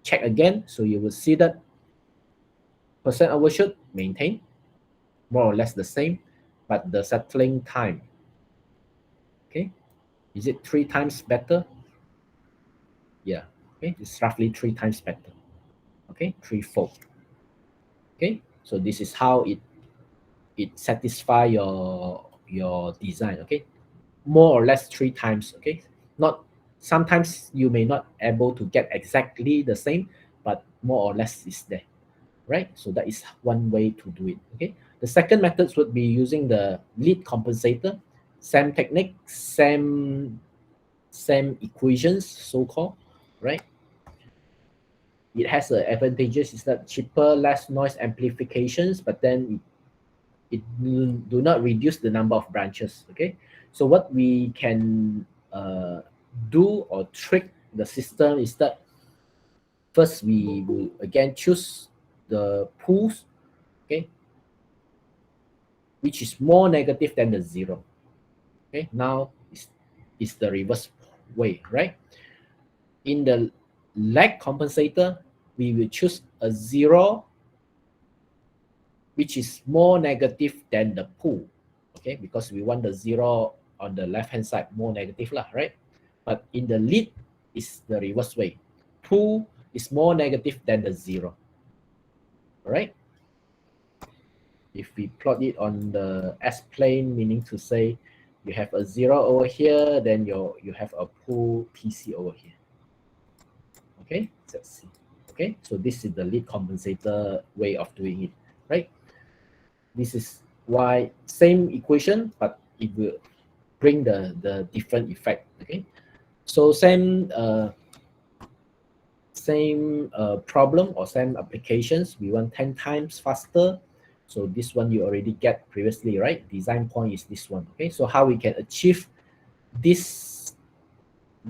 Speaker 1: check again. So you will see that percent overshoot maintain more or less the same, but the settling time, okay, is it 3 times better? Yeah, okay, it's roughly 3 times better, okay, threefold, okay. So this is how it satisfy your design, okay, more or less 3 times, okay. Not, sometimes you may not able to get exactly the same, but more or less is there, right? So that is one way to do it, okay. The second methods would be using the lead compensator. Same technique, same equations, so called, right? It has the advantages is that cheaper, less noise amplifications, but then it do not reduce the number of branches, okay. So what we can do or trick the system is that first we will again choose the pools, okay, which is more negative than the 0, okay. Now is the reverse way, right? In the lag compensator, we will choose a 0 which is more negative than the pool, okay, because we want the 0 on the left hand side more negative lah, right? But in the lead is the reverse way. Pool is more negative than the 0, all right? If we plot it on the S plane, meaning to say You have a 0 over here, then you have a pool PC over here. Okay, let's see. Okay, so this is the lead compensator way of doing it, right? This is why same equation, but it will bring the different effect. Okay, so same problem or same applications. We want 10 times faster. So this one you already get previously, right? Design point is this one. Okay, so how we can achieve this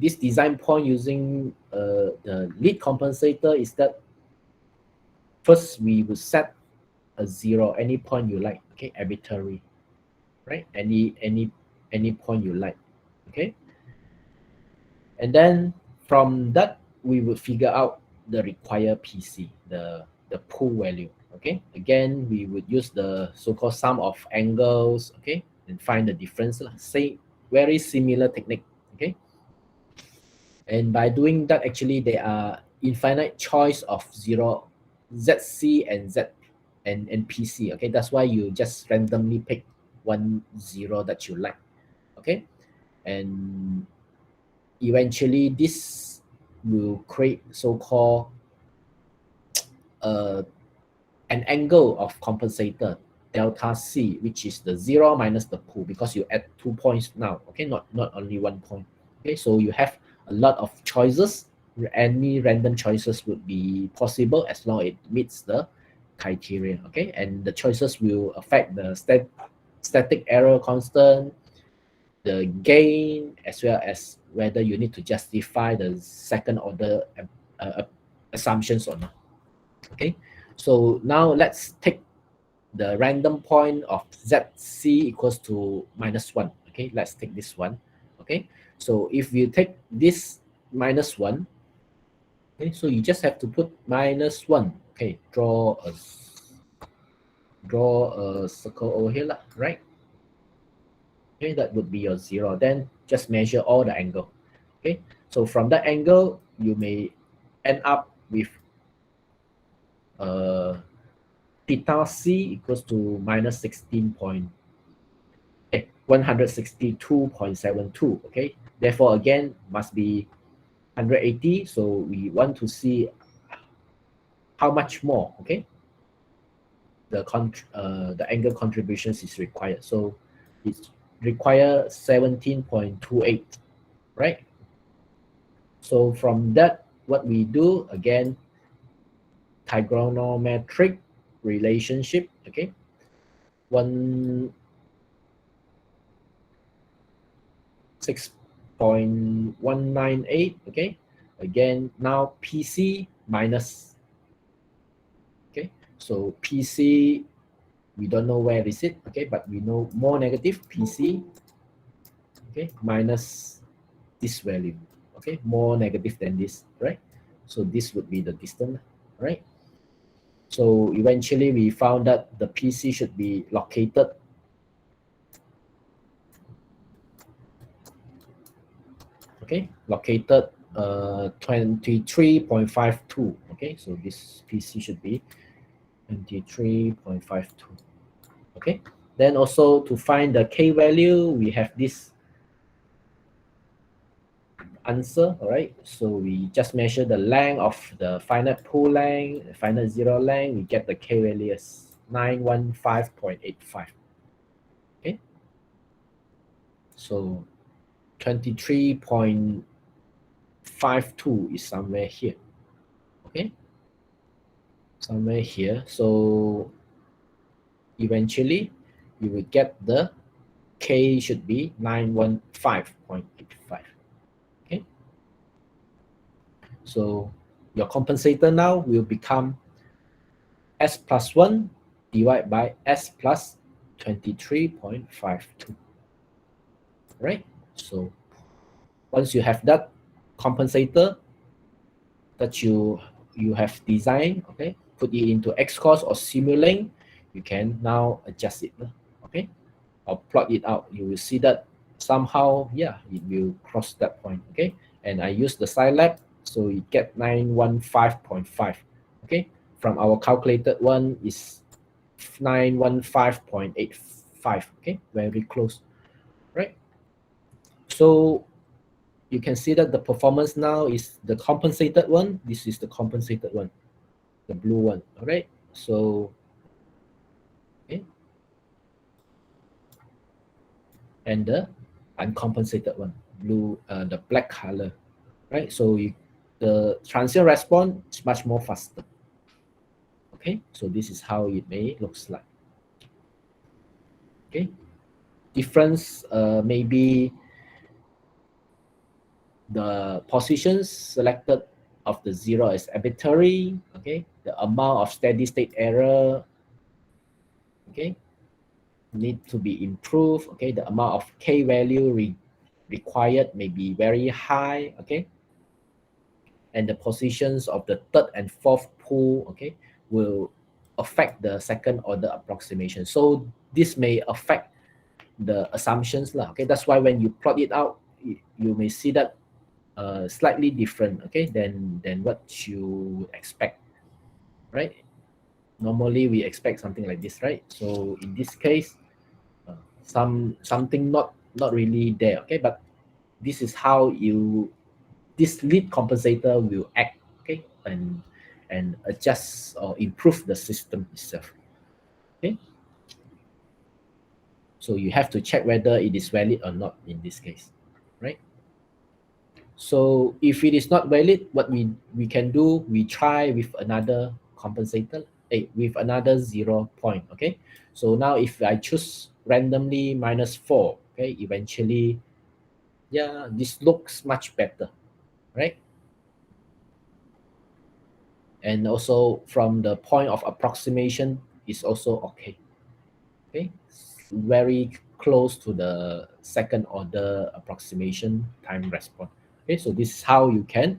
Speaker 1: design point using the lead compensator is that first we will set a 0 any point you like. Okay, arbitrary, right? Any point you like. Okay, and then from that we will figure out the required PC, the pool value. Okay, again we would use the so-called sum of angles. Okay, and find the difference. Say very similar technique. Okay, and by doing that, actually there are infinite choice of 0 ZC and Z and PC. Okay, that's why you just randomly pick 1 0 that you like. Okay, and eventually this will create so-called uh, an angle of compensator delta C, which is the 0 minus the pool, because you add 2 points now. Okay, not only 1 point. Okay, so you have a lot of choices. Any random choices would be possible as long as it meets the criteria. Okay, and the choices will affect the static error constant, the gain, as well as whether you need to justify the second order uh, assumptions or not. Okay, so now let's take the random point of ZC equals to -1. Okay, let's take this one. Okay, so if you take this -1, okay, so you just have to put -1. Okay, draw a circle over here, right? Okay, that would be your 0. Then just measure all the angle. Okay, so from that angle you may end up with theta C equals to minus 162.72. Okay, therefore again must be 180. So we want to see how much more. Okay, the angle contributions is required. So it's require 17.28, right? So from that, what we do again, trigonometric relationship. Okay, 6.198. Okay, again now PC minus. Okay, so PC we don't know where is it. Okay, but we know more negative PC. Okay, minus this value. Okay, more negative than this, right? So this would be the distance, right? So eventually we found that the PC should be located located 23.52. Okay, so this PC should be 23.52. Okay, then also to find the K value, we have this answer. All right, so we just measure the length of the finite pool length, finite 0 length. We get the K value as 915.85. Okay, so 23.52 is somewhere here. Okay, somewhere here. So eventually you will get the K should be 915.85. Okay, so your compensator now will become S plus 1 divided by S plus 23.52. Right? So once you have that compensator that you have designed, okay, put it into Xcos or Simulink, you can now adjust it. Okay, or plot it out. You will see that somehow, yeah, it will cross that point. Okay, and I use the Scilab, so you get 915.5. Okay, from our calculated one is 915.85. Okay, very close, right? So you can see that the performance now is the compensated one. This is the compensated one, the blue one. All right. So, okay, and the uncompensated one, blue, the black color, right? So the transient response is much more faster. Okay, so this is how it may looks like. Okay, difference maybe the positions selected of the zero is arbitrary. Okay, the amount of steady state error, okay, need to be improved. Okay, the amount of k value required may be very high. Okay, and the positions of the third and fourth pool, okay, will affect the second order approximation. So this may affect the assumptions lah. Okay, that's why when you plot it out, you may see that slightly different, okay, than what you expect, right? Normally we expect something like this, right? So in this case, something not really there, okay, but this is how this lead compensator will act, okay, and adjust or improve the system itself. Okay, so you have to check whether it is valid or not in this case, right? So if it is not valid, what we can do, we try with another compensator, with another 0 point. Okay, so now if I choose randomly -4, okay, eventually, yeah, this looks much better, right? And also from the point of approximation is also okay. Okay, very close to the second order approximation time response. Okay, so this is how you can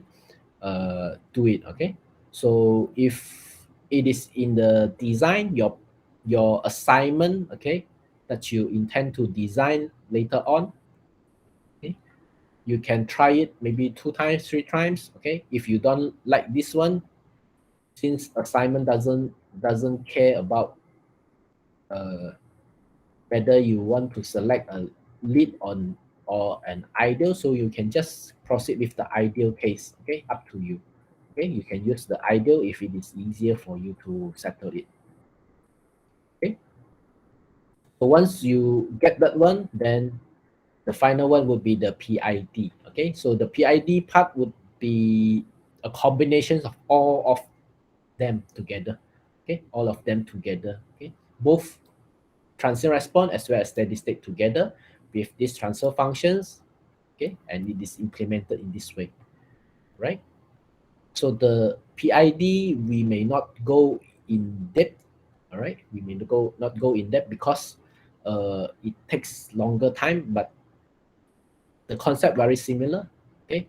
Speaker 1: do it. Okay, so if it is in the design, your assignment, okay, that you intend to design later on, okay, you can try it maybe 2 times, 3 times. Okay, if you don't like this one, since assignment doesn't care about uh, whether you want to select a lead on or an ideal, so you can just proceed with the ideal case. Okay, up to you. Okay, you can use the ideal if it is easier for you to settle it. Okay, so once you get that one, then the final one would be the PID. Okay, so the PID part would be a combination of all of them together. Okay, all of them together. Okay, both transient response as well as steady state together with these transfer functions. Okay, and it is implemented in this way, right? So the PID we may not go in depth. All right, we may not go in depth because it takes longer time, but the concept very similar. Okay,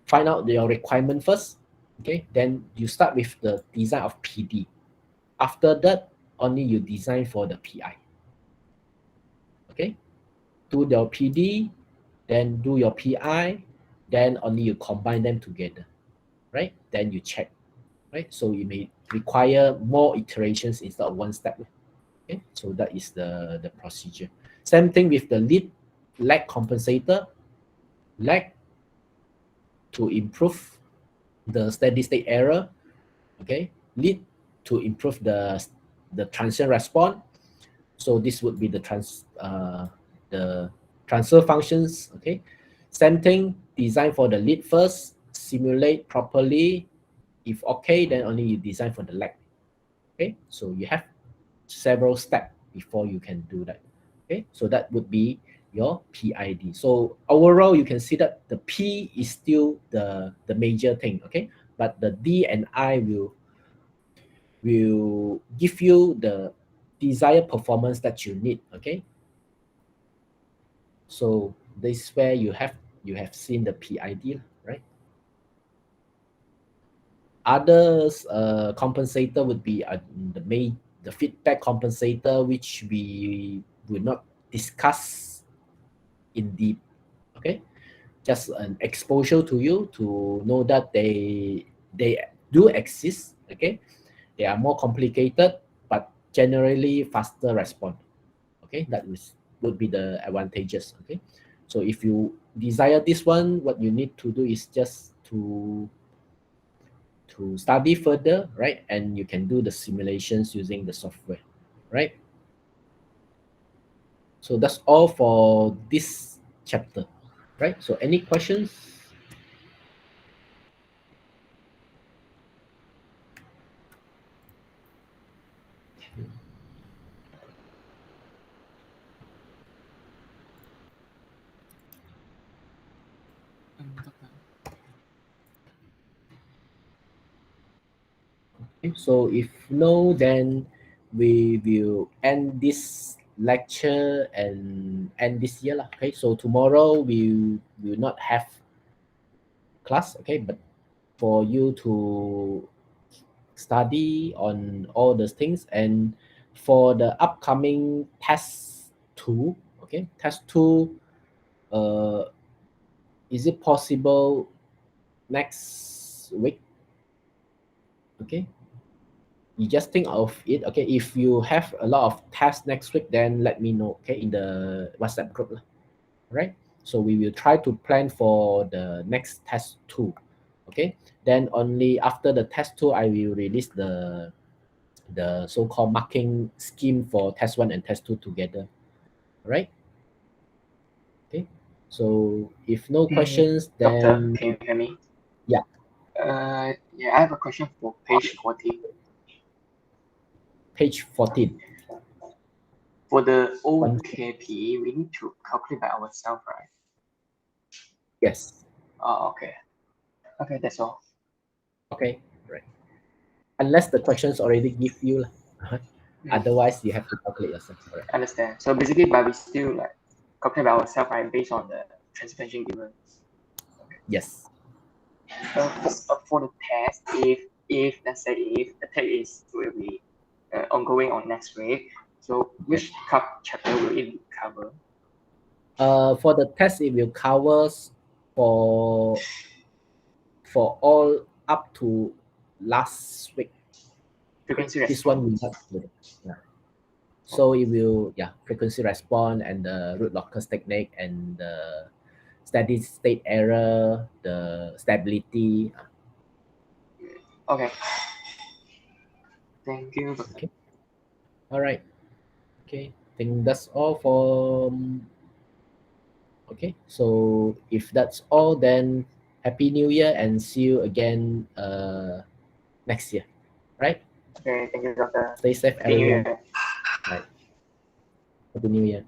Speaker 1: find out your requirement first. Okay, then you start with the design of PD. After that, only you design for the PI. Okay, do your PD, then do your PI, then only you combine them together, right? Then you check, right? So it may require more iterations instead of one step. Okay, so that is the procedure. Same thing with the lag compensator, lag to improve the steady state error, okay, lead to improve the transient response. So this would be the transfer functions. Okay, same thing, design for the lead first, simulate properly. If okay, then only you design for the lag. Okay, so you have several steps before you can do that. Okay, so that would be your PID. So overall, you can see that the P is still the major thing. Okay, but the D and I will give you the desired performance that you need. Okay, so this is where you have seen the PID, right? Others compensator would be the feedback compensator, which we will not discuss in deep. Okay, just an exposure to you to know that they do exist. Okay, they are more complicated, but generally faster response. Okay, that would be the advantages. Okay, so if you desire this one, what you need to do is just to study further, right? And you can do the simulations using the software, right? So that's all for this chapter, right? So any questions?
Speaker 2: Doctor.
Speaker 1: Okay, so if no, then we will end this lecture and end this year lah. Okay, so tomorrow we will not have class. Okay, but for you to study on all those things, and for the upcoming test 2, okay, test 2, uh is it possible next week? Okay, you just think of it. Okay, if you have a lot of tests next week, then let me know, okay, in the WhatsApp group lah. Right, so we will try to plan for the next test 2. Okay, then only after the test 2 I will release the so-called marking scheme for test 1 and test 2 together, right? Okay, so if no questions,
Speaker 2: Doctor,
Speaker 1: then
Speaker 2: can you hear me?
Speaker 1: yeah.
Speaker 2: Yeah, I have a question for page 40.
Speaker 1: Page 14.
Speaker 2: For the OKP, we need to calculate by ourselves, right?
Speaker 1: Yes.
Speaker 2: Oh, okay. Okay, that's all.
Speaker 1: Okay, right. Unless the questions already give you lah. Otherwise you have to calculate yourself. Correct.
Speaker 2: Understand. So basically, but we still like calculate by ourselves, right, based on the transmission given.
Speaker 1: Yes.
Speaker 2: For the test, if let's say if the test will be ongoing on next week, so which chapter will it cover?
Speaker 1: For the test, it will covers for all up to last week. Okay,
Speaker 2: Frequency
Speaker 1: this one will
Speaker 2: response.
Speaker 1: not include. Yeah. So it will, yeah, frequency response and the root locus technique and the steady state error, the stability.
Speaker 2: Okay. Thank you, Doctor.
Speaker 1: Okay. All right. Okay. I think that's all for. Okay. So if that's all, then Happy New Year and see you again next year. Right?
Speaker 2: Okay, thank you, Doctor.
Speaker 1: Stay safe,
Speaker 2: Happy New
Speaker 1: everyone.
Speaker 2: Year.
Speaker 1: Right. Happy New Year.